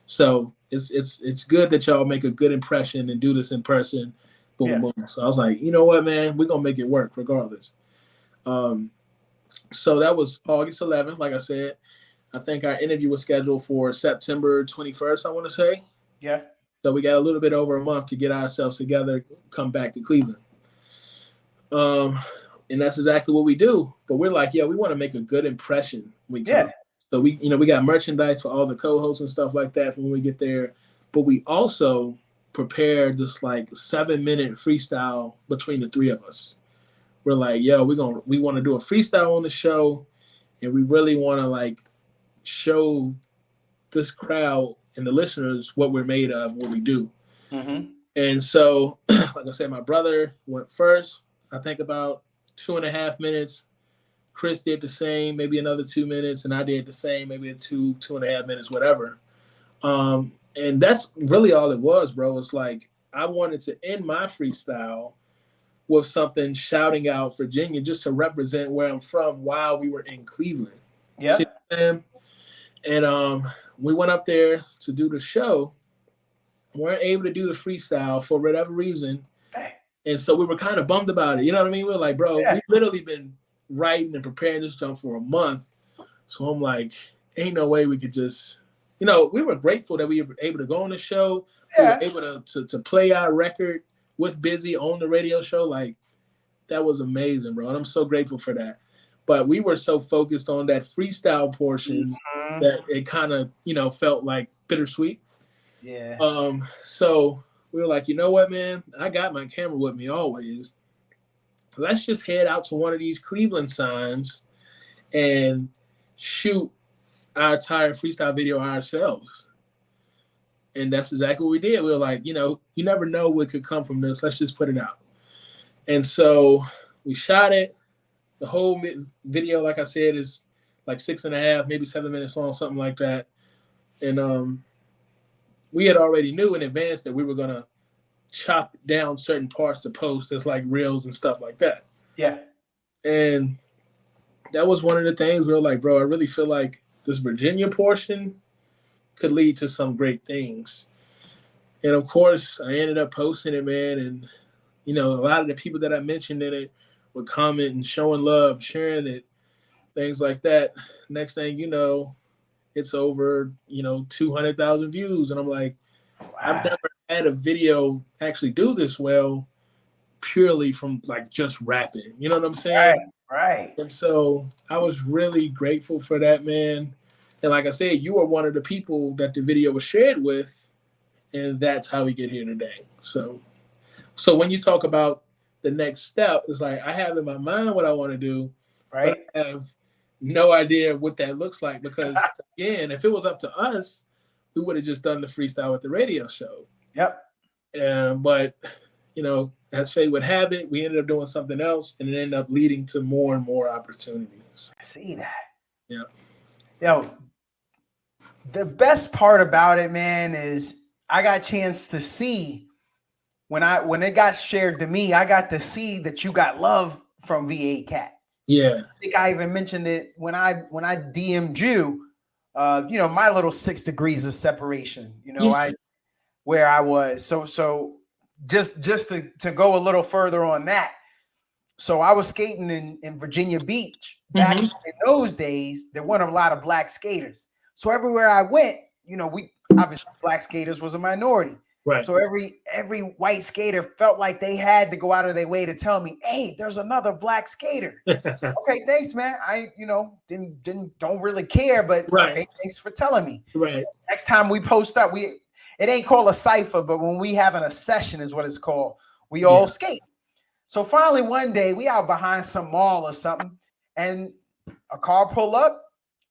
So it's good that y'all make a good impression and do this in person. Boom, Yeah. boom. So I was like, you know what, man, we're gonna make it work regardless. Um, so that was August 11th, like I said. I think our interview was scheduled for September 21st, I want to say. Yeah. So we got a little bit over a month to get ourselves together, come back to Cleveland. Um, and that's exactly what we do. But we're like, yeah, we want to make a good impression when we come. Yeah. So we got merchandise for all the co-hosts and stuff like that when we get there. But we also prepared this like 7-minute freestyle between the three of us. We're like, yo, we want to do a freestyle on the show, and we really want to like show this crowd and the listeners what we're made of, what we do. Mm-hmm. And so, like I said, my brother went first. I think about 2.5 minutes. Chris did the same, maybe another 2 minutes, and I did the same, maybe 2.5 minutes, whatever. And that's really all it was, bro. It's like I wanted to end my freestyle with something shouting out Virginia just to represent where I'm from while we were in Cleveland. Yeah. See what I'm saying? And we went up there to do the show. Weren't able to do the freestyle for whatever reason. And so we were kind of bummed about it. You know what I mean? We were like, bro, Yeah. we've literally been writing and preparing this jump for a month. So I'm like, ain't no way we could just, we were grateful that we were able to go on the show. Yeah. We were able to play our record with Bizzy on the radio show. Like, that was amazing, bro. And I'm so grateful for that. But we were so focused on that freestyle portion that it kind of, felt like bittersweet. Yeah. So we were like, you know what, man? I got my camera with me always. Let's just head out to one of these Cleveland signs and shoot our entire freestyle video ourselves. And that's exactly what we did. We were like, you never know what could come from this. Let's just put it out. And so we shot it. The whole video, like I said, is like 6.5, maybe 7 minutes long, something like that. And we had already knew in advance that we were going to chop down certain parts to post as like reels and stuff like that. Yeah. And that was one of the things we were like, bro, I really feel like this Virginia portion could lead to some great things. And of course, I ended up posting it, man. And, a lot of the people that I mentioned in it would comment and showing love, sharing it, things like that. Next thing you know, it's over, 200,000 views. And I'm like, wow. I've never had a video actually do this well purely from like just rapping. You know what I'm saying? Right. And so I was really grateful for that, man. And like I said, you are one of the people that the video was shared with, and that's how we get here today. So when you talk about the next step, it's like I have in my mind what I want to do, right? But I have no idea what that looks like because, again, if it was up to us, we would have just done the freestyle with the radio show. Yep. But, as fate would have it, we ended up doing something else, and it ended up leading to more and more opportunities. I see that. Yeah. Yo, the best part about it, man, is I got a chance to see when it got shared to me, I got to see that you got love from V8 Cats. Yeah. I think I even mentioned it when I DM'd you, my little 6 degrees of separation, where I was. So just to go a little further on that. So I was skating in Virginia Beach back in those days. There weren't a lot of black skaters. So everywhere I went, we obviously black skaters was a minority. Right. So every white skater felt like they had to go out of their way to tell me, "Hey, there's another black skater." Okay, thanks, man. I don't really care, but okay, thanks for telling me. Right. Next time we post up, it ain't called a cipher, but when we having a session is what it's called. We all skate. So finally one day we out behind some mall or something, and a car pull up,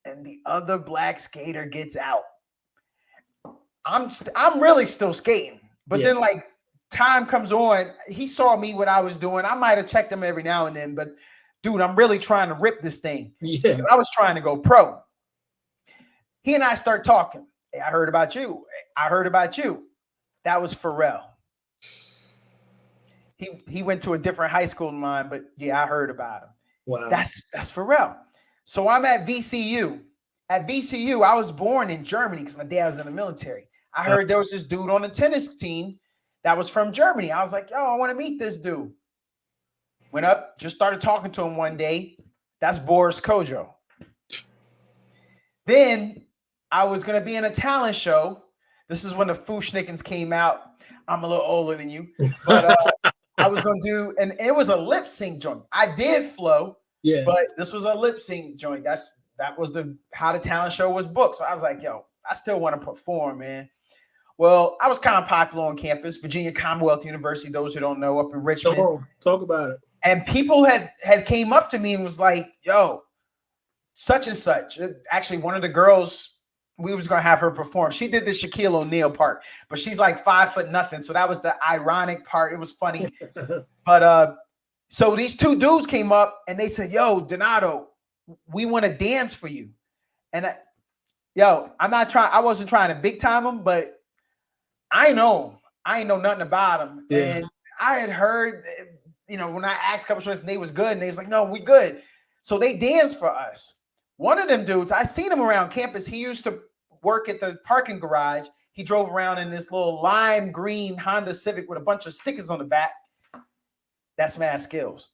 and the other black skater gets out. I'm really still skating, but then like time comes on, he saw me what I was doing. I might have checked him every now and then, but dude, I'm really trying to rip this thing. Yeah, I was trying to go pro. He and I start talking. Hey, I heard about you. I heard about you. That was Pharrell. He went to a different high school than mine, but yeah, I heard about him. Wow. That's for real. So I'm at VCU. At VCU, I was born in Germany because my dad was in the military. I heard there was this dude on the tennis team that was from Germany. I was like, yo, I want to meet this dude. Went up, just started talking to him one day. That's Boris Kojo. Then I was going to be in a talent show. This is when the Fushnikins came out. I'm a little older than you. But I was going to do, and it was a lip sync joint. I did flow, but this was a lip sync joint. That was how the talent show was booked. So I was like, yo, I still want to perform, man. Well, I was kind of popular on campus, Virginia Commonwealth University, those who don't know, up in Richmond. Come on, talk about it. And people had came up to me and was like, yo, such and such. Actually, one of the girls, we was going to have her perform. She did the Shaquille O'Neal part, but she's like 5'0". So that was the ironic part. It was funny. But so these two dudes came up and they said, yo, Donato, we want to dance for you. And I wasn't trying to big time them, but I ain't know nothing about them. Yeah. And I had heard, when I asked a couple of questions, they was good. And they was like, no, we good. So they danced for us. One of them dudes, I seen him around campus. He used to work at the parking garage. He drove around in this little lime green Honda Civic with a bunch of stickers on the back. That's Mad Skills.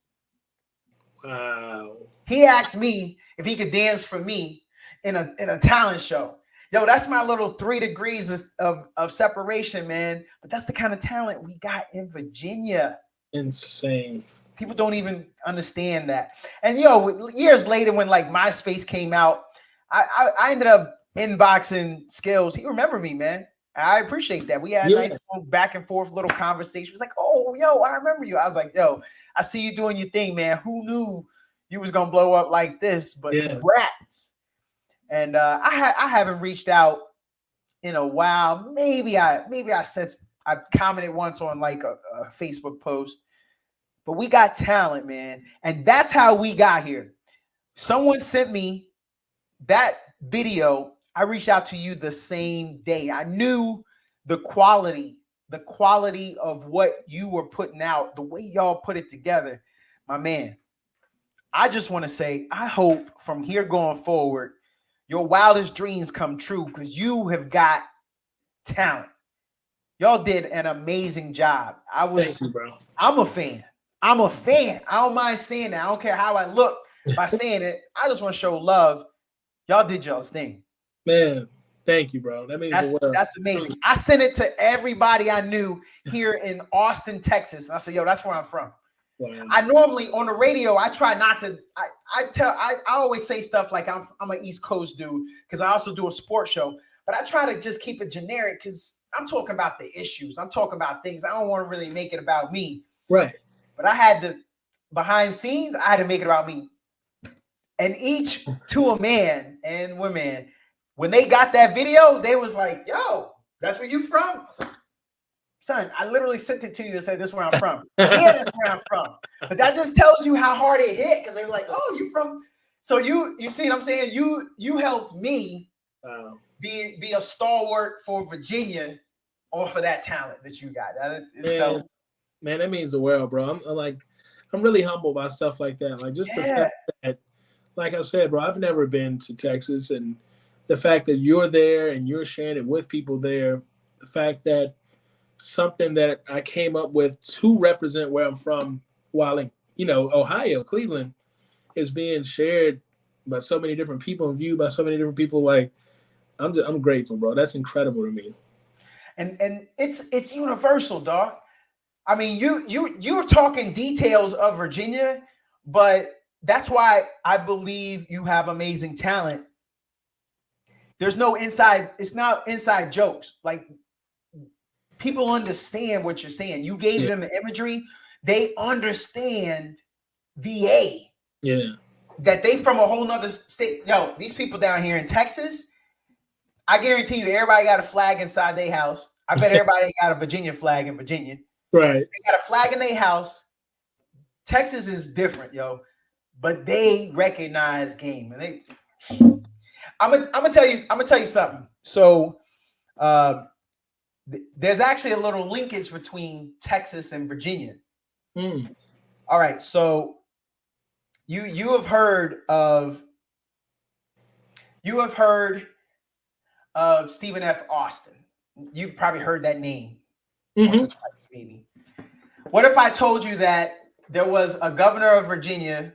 Wow. He asked me if he could dance for me in a talent show. Yo, that's my little 3 degrees of separation, man. But that's the kind of talent we got in Virginia. Insane. People don't even understand that. And years later, when like MySpace came out, I ended up inboxing Skills. He remembered me, man. I appreciate that. We had a nice little back and forth little conversation. It was like, oh, yo, I remember you. I was like, yo, I see you doing your thing, man. Who knew you was gonna blow up like this? But congrats. And I haven't reached out in a while. Maybe I commented once on like a Facebook post. But we got talent, man. And that's how we got here. Someone sent me that video. I reached out to you the same day. I knew the quality of what you were putting out, the way y'all put it together. My man, I just want to say, I hope from here going forward, your wildest dreams come true because you have got talent. Y'all did an amazing job. Thank you, bro. I'm a fan. I don't mind saying that. I don't care how I look by saying it. I just want to show love. Y'all did y'all's thing. Man, thank you, bro. That means the world. That's amazing. I sent it to everybody I knew here in Austin, Texas. And I said, yo, that's where I'm from. Wow. I normally on the radio, I try not to. I always say stuff like I'm an East Coast dude because I also do a sports show. But I try to just keep it generic because I'm talking about the issues. I'm talking about things. I don't want to really make it about me. Right. But I had to, behind scenes, I had to make it about me. And each to a man and women, when they got that video, they was like, yo, that's where you from? Son, I literally sent it to you and said, this is where I'm from. Yeah, that's where I'm from. But that just tells you how hard it hit because they were like, oh, you from? So you see what I'm saying? You helped me be a stalwart for Virginia off of that talent that you got. Man, that means the world, bro. I'm really humbled by stuff like that. Like just the fact that, like I said, bro, I've never been to Texas, and the fact that you're there and you're sharing it with people there, the fact that something that I came up with to represent where I'm from, while in Ohio, Cleveland, is being shared by so many different people and viewed by so many different people. Like I'm grateful, bro. That's incredible to me. And it's universal, dog. I mean, you're talking details of Virginia, but that's why I believe you have amazing talent. There's no inside, it's not inside jokes. Like people understand what you're saying. You gave them the imagery. They understand VA. Yeah. That they from a whole nother state. Yo, these people down here in Texas, I guarantee you everybody got a flag inside their house. I bet everybody got a Virginia flag in Virginia. Right. They got a flag in their house. Texas is different, yo. But they recognize game. And I'm gonna tell you something. So there's actually a little linkage between Texas and Virginia. All right, so you have heard of Stephen F. Austin. You've probably heard that name once or Mm-hmm. twice, maybe. What if I told you that there was a governor of Virginia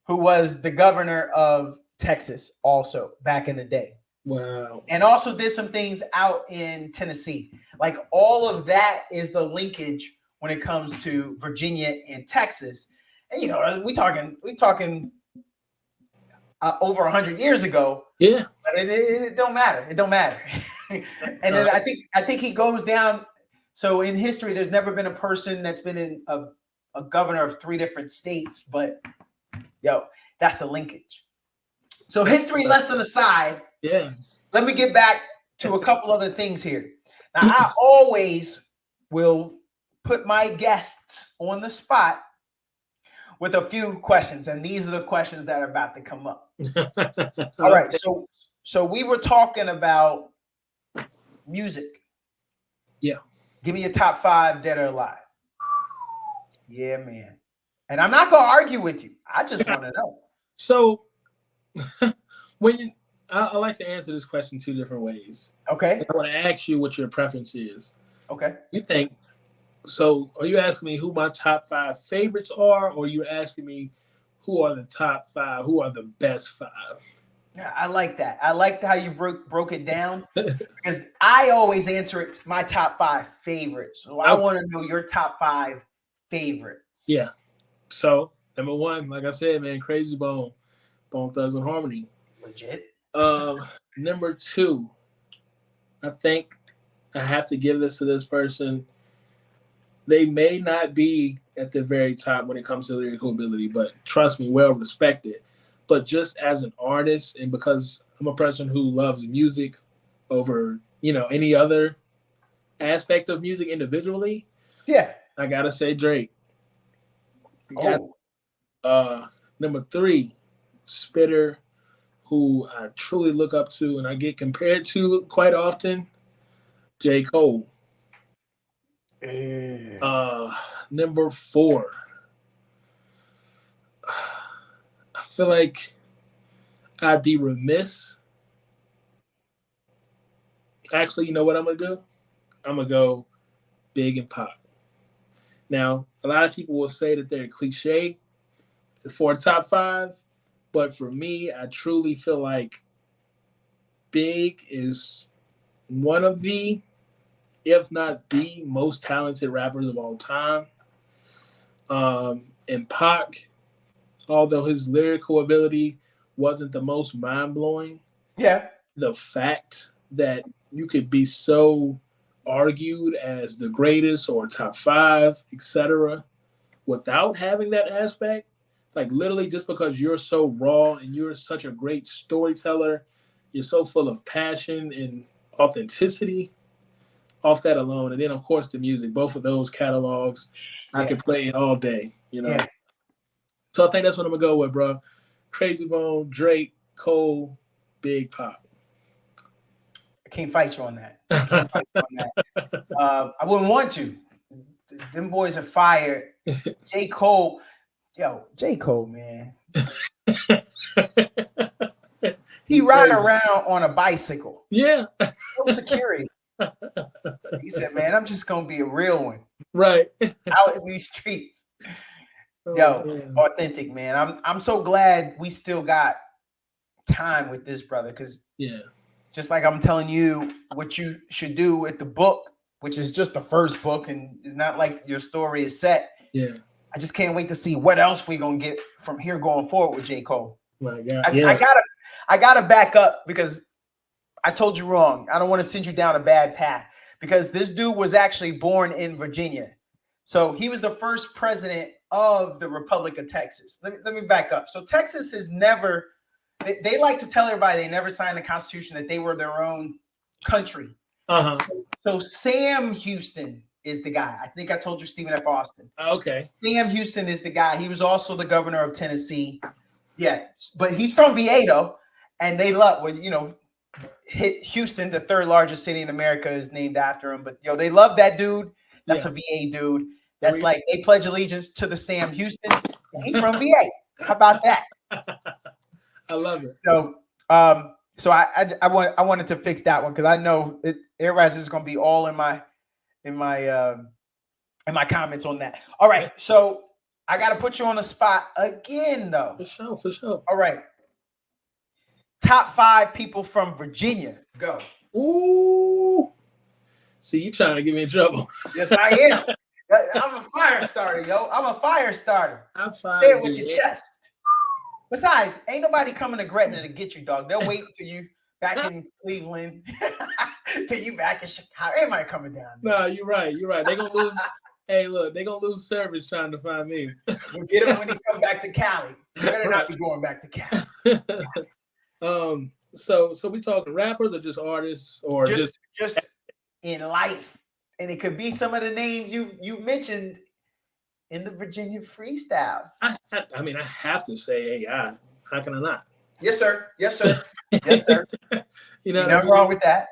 who was the governor of Texas also back in the day? Wow. And also did some things out in Tennessee. Like all of that is the linkage when it comes to Virginia and Texas. And you know, we talking over 100 years ago. Yeah. But it don't matter. It don't matter. And then I think he goes down. So in history, there's never been a person that's been in a governor of 3 different states. But yo, that's the linkage. So history lesson aside, Yeah. let me get back to a couple other things here. Now, I always will put my guests on the spot with a few questions, and these are the questions that are about to come up. All right, so we were talking about music. Yeah. Give me your top 5 dead or alive. Yeah, man. And I'm not gonna argue with you. I just want to know. So when I like to answer this question 2 different ways. Okay. I want to ask you what your preference is. Okay. You think so? Are you asking me who my top 5 favorites are, or are you asking me who are the top 5? Who are the best 5? Yeah, I like that. I liked how you broke it down because I always answer it my top 5 favorites. So I want to know your top 5 favorites. Yeah. So number 1, like I said, man, Crazy Bone, Bone Thugs and Harmony. Legit. Number 2, I think I have to give this to this person. They may not be at the very top when it comes to lyrical ability, but trust me, well respected. But just as an artist, and because I'm a person who loves music over, any other aspect of music individually, yeah, I gotta say Drake. Oh. Number 3, spitter who I truly look up to and I get compared to quite often, J. Cole. Number 4, I feel like I'd be remiss. Actually, you know what I'm going to do? I'm going to go Big and Pop. Now, a lot of people will say that they're cliche as for a top 5, but for me, I truly feel like Big is one of the, if not the most talented rappers of all time. And Pac, although his lyrical ability wasn't the most mind-blowing, the fact that you could be so argued as the greatest or top 5, etc., without having that aspect, like literally just because you're so raw and you're such a great storyteller, you're so full of passion and authenticity off that alone. And then, of course, the music, both of those catalogs, I could play it all day, So I think that's what I'm going to go with, bro. Crazy Bone, Drake, Cole, Big Pop. I can't fight you on that. I wouldn't want to. Them boys are fired. J. Cole, man. He ride around on a bicycle. Yeah. No security. He said, man, I'm just going to be a real one. Right. Out in these streets. Man. Authentic, man. I'm so glad we still got time with this brother because just like I'm telling you what you should do with the book, which is just the first book and it's not like your story is set. Yeah. I just can't wait to see what else we're going to get from here going forward with J. Cole. My God. I gotta back up because I told you wrong. I don't want to send you down a bad path because this dude was actually born in Virginia. So he was the first president of the Republic of Texas. Let me back up. So Texas has never, they like to tell everybody they never signed the Constitution, that they were their own country. So Sam Houston is the guy. I think I told you Stephen F. Austin. Okay. Sam Houston is the guy. He was also the governor of Tennessee. Yeah, but he's from VA though, and they love hit Houston, the 3rd largest city in America, is named after him. But they love that dude. That's a VA dude. That's like they pledge allegiance to the Sam Houston. He's from VA. How about that? I love it. So, so I wanted to fix that one because I know everybody's just gonna be all in my comments on that. All right, so I got to put you on the spot again, though. For sure, for sure. All right. Top 5 people from Virginia. Go. Ooh. See, you trying to get me in trouble. Yes, I am. I'm a fire starter, yo. I'm a fire starter. Say it with your chest. Besides, ain't nobody coming to Gretna to get you, dog. They'll wait till you back in Cleveland, till you back in Chicago. Ain't nobody coming down there. No, you're right. You're right. They're going to lose. Hey, look, they're going to lose service trying to find me. We'll get him when he come back to Cali. You better not be going back to Cali. So we talking rappers or just artists or just in life, and it could be some of the names you mentioned in the Virginia freestyles. I mean, I have to say AI. How can I not? Yes, sir. Yes, sir. Yes, sir. You know, nothing wrong with that.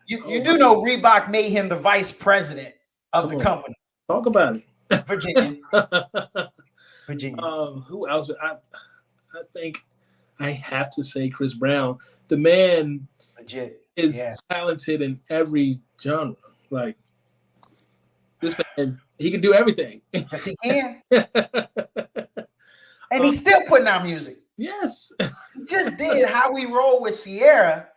You do know Reebok made him the vice president of the company. Talk about it. Virginia. Virginia. Who else? I think I have to say Chris Brown. The man legit is talented in every genre. Like this man, he can do everything. Yes, he can. And he's still putting out music. Yes. Just did How We Roll with Sierra.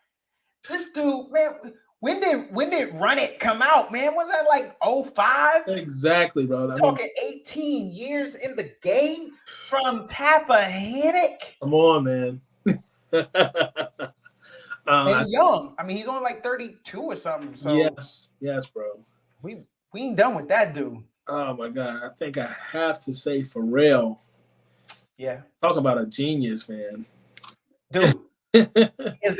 This dude, man, when did Run It come out, man? Was that like 05? Exactly, bro. Talking 18 years in the game from Tappahannock. Come on, man. And he's young. I mean, he's only like 32 or something. So yes, bro. We ain't done with that dude. Oh my God. I think I have to say Pharrell. Yeah. Talk about a genius, man. Dude. He is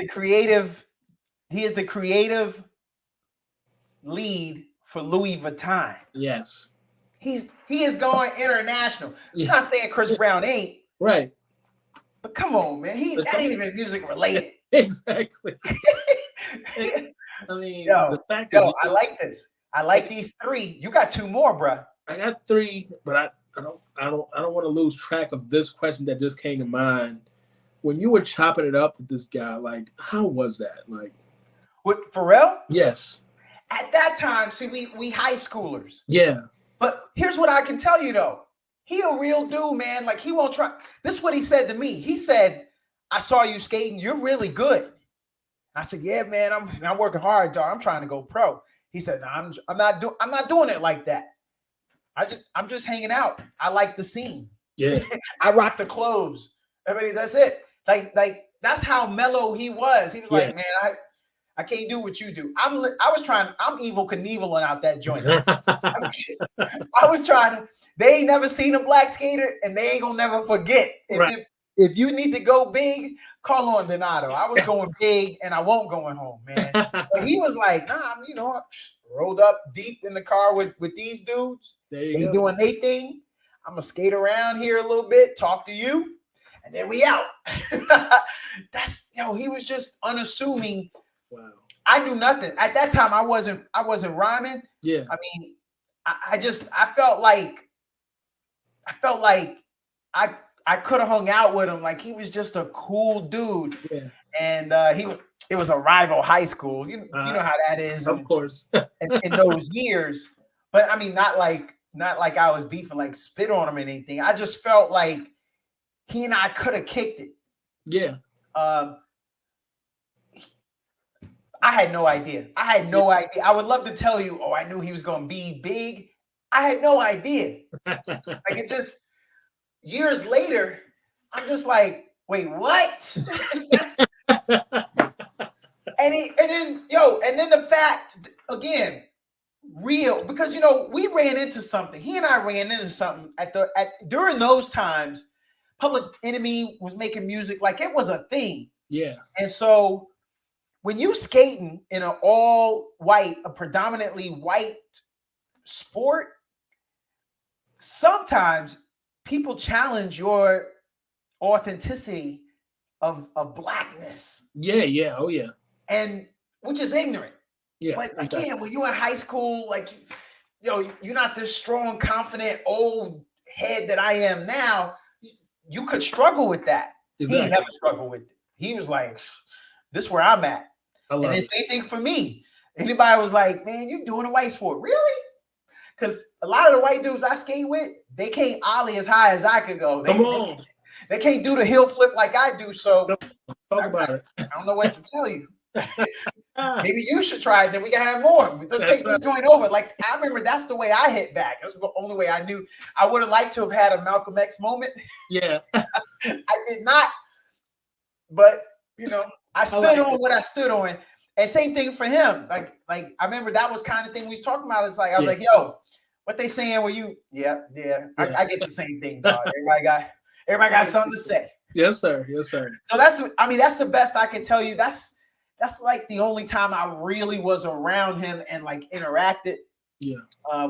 the creative lead for Louis Vuitton. Yes. He is going international. I'm not saying Chris Brown ain't. Right. But come on, man. That ain't even music related. Exactly. I mean, the fact that I like this. I like these 3. You got 2 more, bro. I got 3, but I don't want to lose track of this question that just came to mind. When you were chopping it up with this guy, like, how was that? Like, with Pharrell? Yes. At that time, see, we high schoolers. Yeah. But here's what I can tell you though. He a real dude, man. Like he won't try. This is what he said to me. He said, "I saw you skating. You're really good." I said, "Yeah, man. I'm working hard, dog. I'm trying to go pro." He said, "No, I'm not doing it like that. I'm just hanging out. I like the scene. Yeah. I rock the clothes. Everybody, that's it. Like that's how mellow he was. He was like, man, I can't do what you do. I'm Evil Knieveling out that joint. I was trying to. They ain't never seen a black skater, and they ain't gonna never forget. If you need to go big, call on Donato. I was going big, and I won't going home, man. But he was like, nah, I rolled up deep in the car with these dudes. They doing their thing. I'm gonna skate around here a little bit, talk to you, and then we out. He was just unassuming. Wow. I knew nothing. At that time, I wasn't rhyming. Yeah. I mean, I felt like I could have hung out with him. Like he was just a cool dude. Yeah. And it was a rival high school. You know how that is. Of course. in those years. But I mean, not like I was beefing, like spit on him or anything. I just felt like he and I could have kicked it. Yeah. I had no idea. I would love to tell you, I knew he was going to be big. I had no idea. Like it just years later, I'm just like, wait, what? and then the fact again, real, because we ran into something. He and I ran into something during those times. Public Enemy was making music like it was a thing. Yeah. And so when you skating in a predominantly white sport, sometimes people challenge your authenticity of blackness. Yeah. Oh yeah. And which is ignorant. Yeah. But again, when you're in high school, like you're not this strong, confident old head that I am now. you could struggle with that. Exactly. He never struggled with it. He was like, this is where I'm at. I And love the it. same thing for me. Anybody was like, man, you doing a white sport. Really? Because a lot of the white dudes I skate with, they can't ollie as high as I could go. Come on. They can't do the heel flip like I do. So Talk about it. I don't know what to tell you. Maybe you should try it. Then we can have more. Let's take this joint over. Like, I remember that's the way I hit back. That's the only way I knew. I would have liked to have had a Malcolm X moment. Yeah. I did not. But, you know, I stood on what I stood on. And same thing for him. Like I remember that was kind of thing we was talking about. It's like, I was like, yo, what they saying? Were you? Yeah. I get the same thing, dog. Everybody got something to say. Yes, sir. Yes, sir. So that's the best I can tell you. That's like the only time I really was around him and like interacted. Yeah.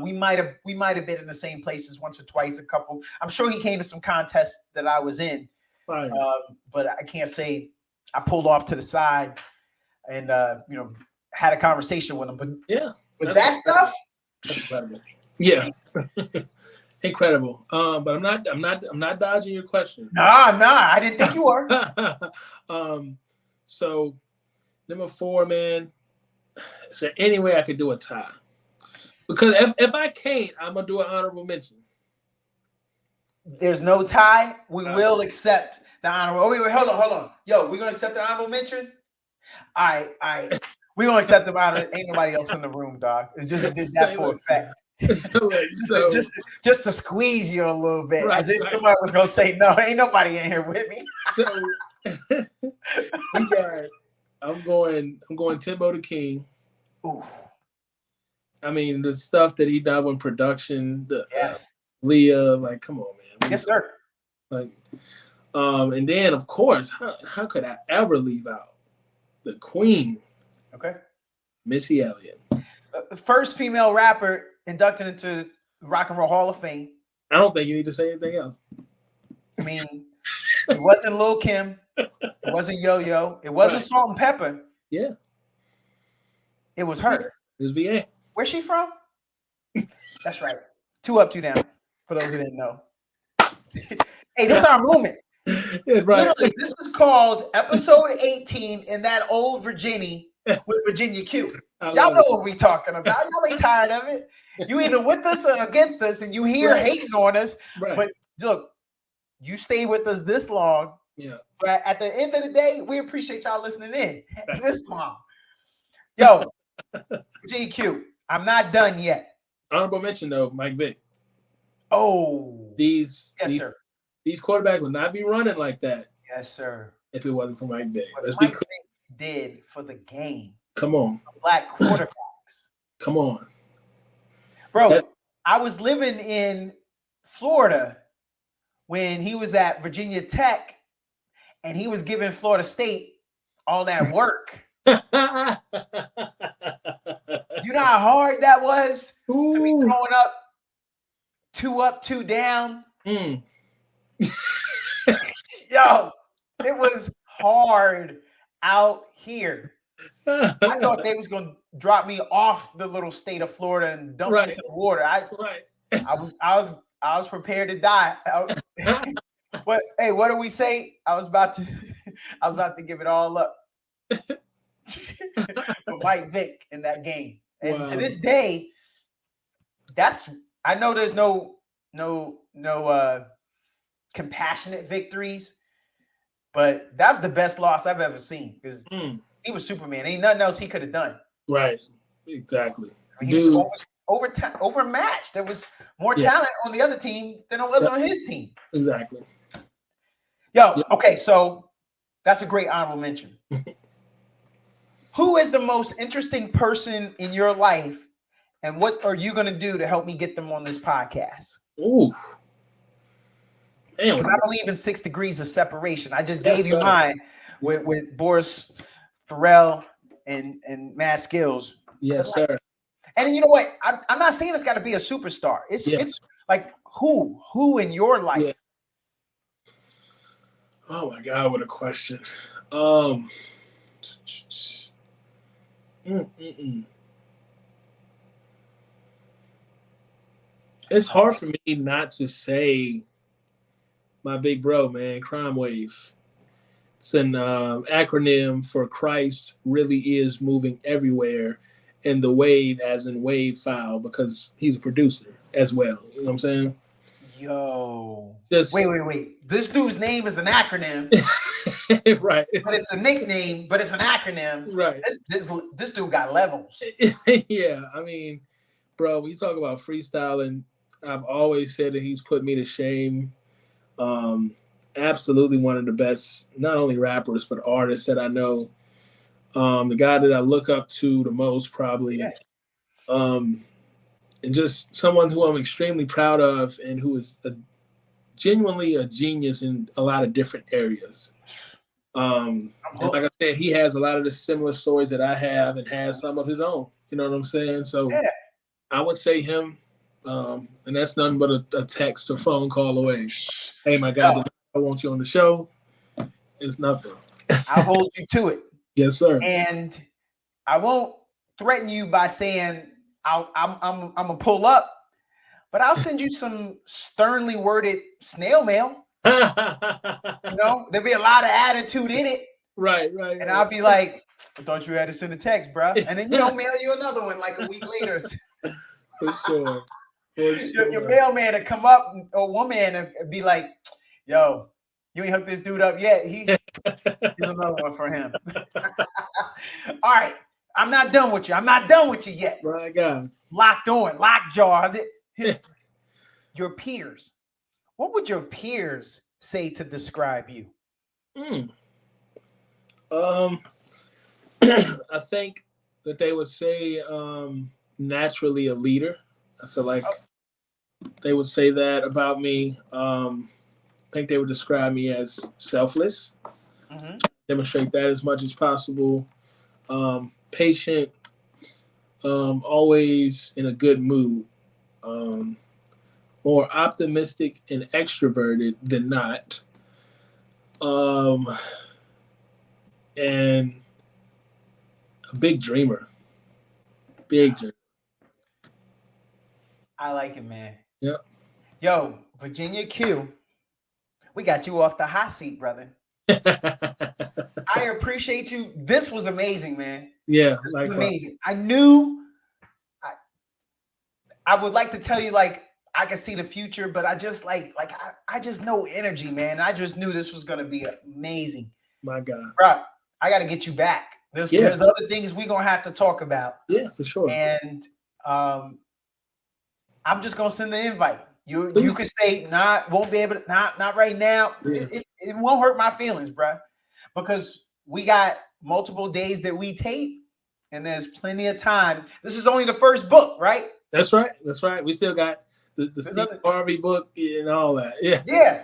We might have been in the same places once or twice, a couple. I'm sure he came to some contests that I was in. Right. But I can't say I pulled off to the side and you know, had a conversation with him. But yeah, with that stuff, that's incredible. Yeah. Incredible. But I'm not dodging your question. Nah, I didn't think you were. So number 4, man, is there any way I could do a tie? Because if I can't, I'm gonna do an honorable mention. There's no tie. We will accept the honorable. Oh, wait, hold on. Yo, we're gonna accept the honorable mention. All right. We're gonna accept the honorable. Ain't nobody else in the room, dog. It just did that for effect. just to squeeze you a little bit, as if somebody was gonna say, no, ain't nobody in here with me. I'm going Timbo the King. Ooh. I mean, the stuff that he done with production, Leah, like, come on, man. Yes, sir. Like, and then of course, how could I ever leave out the Queen? Okay. Missy Elliott, the first female rapper inducted into Rock and Roll Hall of Fame. I don't think you need to say anything else. I mean, it wasn't Lil' Kim. It wasn't Yo-Yo. It wasn't Salt and Pepper. Yeah. It was her. It was VA. Where's she from? That's right. 2 Up, 2 Down. For those who didn't know. Hey, this is our moment. Yeah, right. Literally, this is called episode 18 in that old Virginny with Virginia Q. Y'all know what we talking about. Y'all ain't tired of it. You either with us or against us, and you here hating on us. Right. But look, you stay with us this long. Yeah. So at the end of the day, we appreciate y'all listening in this long. Yo, Virginia Q, I'm not done yet. Honorable mention though, Mike Vick. Oh, these sir. These quarterbacks would not be running like that. Yes, sir. If it wasn't for Mike Vick. What Mike Vick did for the game. Come on. Black quarterbacks. Come on. Bro, I was living in Florida when he was at Virginia Tech and he was giving Florida State all that work. Do you know how hard that was to be throwing up 2 up, 2 down? Mm. Yo, it was hard out here. I thought they was gonna drop me off the little state of Florida and dump me into the water. I was prepared to die. But hey, what do we say? I was about to give it all up for Mike Vick in that game. And to this day, I know there's no compassionate victories, but that was the best loss I've ever seen because he was Superman. Ain't nothing else he could have done. Right. Exactly. I mean, he was overmatched. There was more talent on the other team than there was on his team. Exactly. Yo, okay, so that's a great honorable mention. Who is the most interesting person in your life, and what are you going to do to help me get them on this podcast? Ooh. Because I believe in 6 degrees of separation. I just gave you mine with Boris Farrell and Mad Skills. Yes, sir. And you know what? I'm not saying it's got to be a superstar. It's like who in your life? Yeah. Oh my God, what a question. It's hard for me not to say my big bro, man, Crime Wave. It's an acronym for Christ really is moving everywhere, and the wave as in wave file because he's a producer as well. You know what I'm saying? Yo. Just Wait. This dude's name is an acronym, right, but it's a nickname, but it's an acronym. right. This dude got levels. Yeah, I mean, bro, when you talk about freestyling, I've always said that he's put me to shame. Um, Absolutely one of the best, not only rappers but artists that I know. The guy that I look up to the most, probably, Yeah. um, and just someone who I'm extremely proud of, and who is genuinely a genius in a lot of different areas. And like I said, he has a lot of the similar stories that I have, and has some of his own. You know what I'm saying? So Yeah. I would say him, and that's nothing but a text or phone call away. Hey, my guy, Yo, I want you on the show. It's nothing. I'll hold you to it. Yes, sir. And I won't threaten you by saying I'm gonna pull up, but I'll send you some sternly worded snail mail. You know, there'll be a lot of attitude in it. Right. And I'll be like, I thought you had to send a text, bro. And then, mail you another one like a week later. For sure. Your mailman to come up, or woman and be like, yo, you ain't hooked this dude up yet. Here's another one for him. All right. I'm not done with you. I'm not done with you yet. My God. Locked on, lockjaw. Your peers. What would your peers say to describe you? I think that they would say naturally a leader. I feel like they would say that about me. I think they would describe me as selfless, demonstrate that as much as possible, patient, always in a good mood, more optimistic and extroverted than not, and a big dreamer. Big dreamer. I like it, man. Yep. Yo, Virginia Q, we got you off the hot seat, brother. I appreciate you. This was amazing, man. Yeah, this was amazing. I knew I would like to tell you like I could see the future, but I just I just know energy, man. I just knew this was gonna be amazing. My God, bro, I got to get you back. There's other things we're gonna have to talk about. Yeah, for sure. And I'm just gonna send the invite. You could say won't be able to not right now. Yeah. It won't hurt my feelings, bro, because we got multiple days that we tape, and there's plenty of time. This is only the first book, right? That's right. We still got the Steve Harvey book and all that. Yeah. Yeah.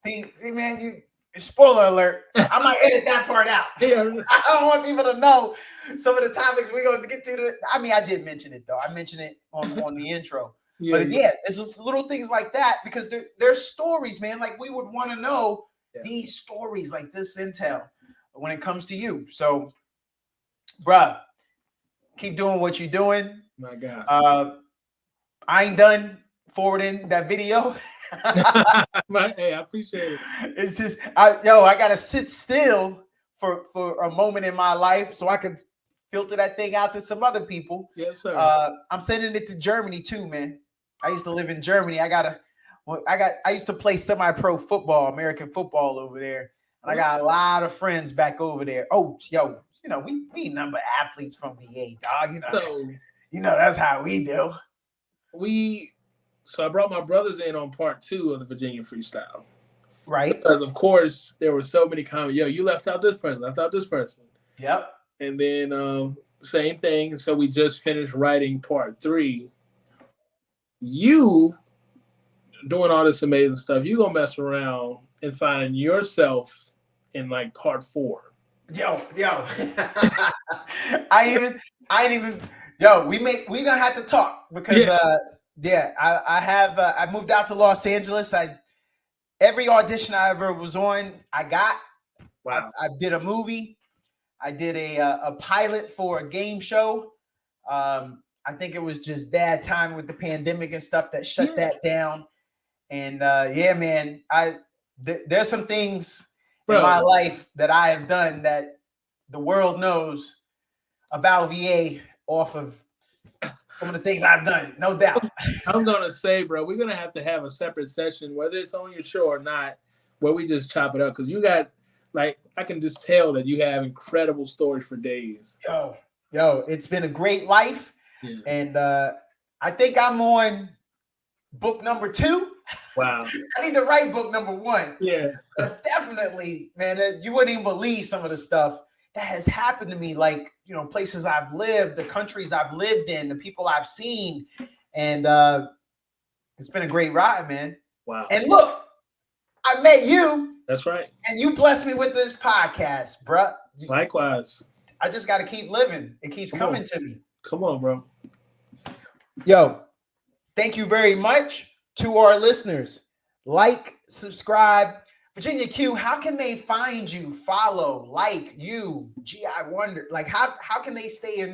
See, man, spoiler alert. I might edit that part out. Yeah. I don't want people to know some of the topics we're going to get to. I did mention it though. I mentioned it on the intro. Yeah, but it's little things like that, because there's stories, man. Like we would want to know these stories, like this intel, when it comes to you. So, bruh, keep doing what you're doing. My God. I ain't done forwarding that video. Hey, I appreciate it. It's just I gotta sit still for a moment in my life so I can filter that thing out to some other people. Yes, sir. I'm sending it to Germany too, man. I used to live in Germany. I used to play semi-pro football, American football over there. And I got a lot of friends back over there. Oh, yo, we number athletes from VA, dog. That's how we do. So I brought my brothers in on part 2 of the Virginia freestyle. Right. Because of course there were so many comments. Yo, you left out this person. Yep. And then same thing. And so we just finished writing part 3. You doing all this amazing stuff, you gonna mess around and find yourself in like part 4. Yo. I ain't even we gonna have to talk, because I moved out to Los Angeles. Every audition I ever was on, I got. Wow. I did a movie. I did a pilot for a game show. I think it was just bad time with the pandemic and stuff that shut that down. And yeah, man, there's some things in Bro, my life that I have done that the world knows about VA off of some of the things I've done, no doubt. I'm gonna say, bro, we're gonna have to have a separate session, whether it's on your show or not, where we just chop it up because you got like I can just tell that you have incredible stories for days. Yo, it's been a great life, Yeah. and I think I'm on book number 2. Wow. I need to write book number 1. Yeah. But definitely, man, you wouldn't even believe some of the stuff that has happened to me. Like, you know, places I've lived, the countries I've lived in, the people I've seen, and it's been a great ride, man. Wow. And look, I met you. That's right. And you blessed me with this podcast, bruh. Likewise. I just got to keep living. It keeps coming to me. Come on, bro. Yo, thank you very much to our listeners. Like, subscribe. Virginia Q, how can they find you, follow, like you? Gee, I wonder, like, how can they stay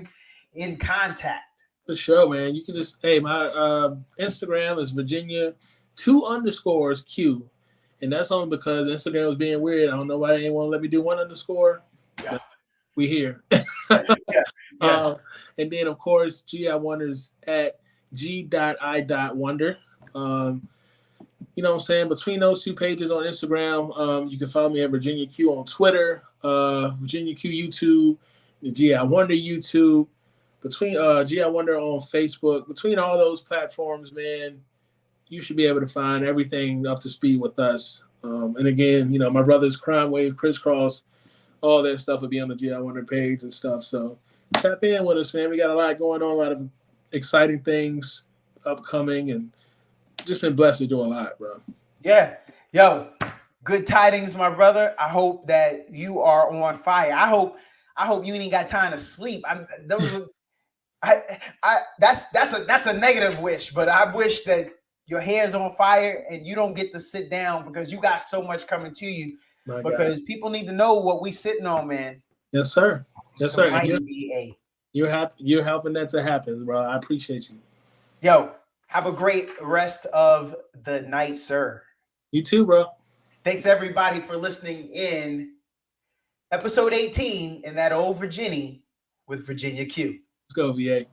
in contact? For sure, man. You can just, my Instagram is Virginia 2_Q. And that's only because Instagram was being weird. I don't know why they didn't want to let me do 1_. Yeah. We here. Yeah. And then, of course, GI Wonders at g.i.wonder. You know what I'm saying? Between those 2 pages on Instagram, you can follow me at Virginia Q on Twitter, Virginia Q YouTube, the GI Wonder YouTube, between GI Wonder on Facebook. Between all those platforms, man, you should be able to find everything up to speed with us. And again, you know, my brothers Crime Wave, Crisscross, all their stuff will be on the GI Wonder page and stuff. So tap in with us, man. We got a lot going on, a lot of exciting things upcoming, and just been blessed to do a lot, bro. Yeah. Yo, good tidings, my brother. I hope that you are on fire. I hope you ain't got time to sleep. That's a negative wish, but I wish that your hair's on fire and you don't get to sit down because you got so much coming to you. Because people need to know what we sitting on, man. Yes, sir. Yes, sir. You're helping that to happen, bro. I appreciate you. Yo, have a great rest of the night, sir. You too, bro. Thanks everybody for listening in episode 18 in that old Virginny with Virginia Q. Let's go, VA.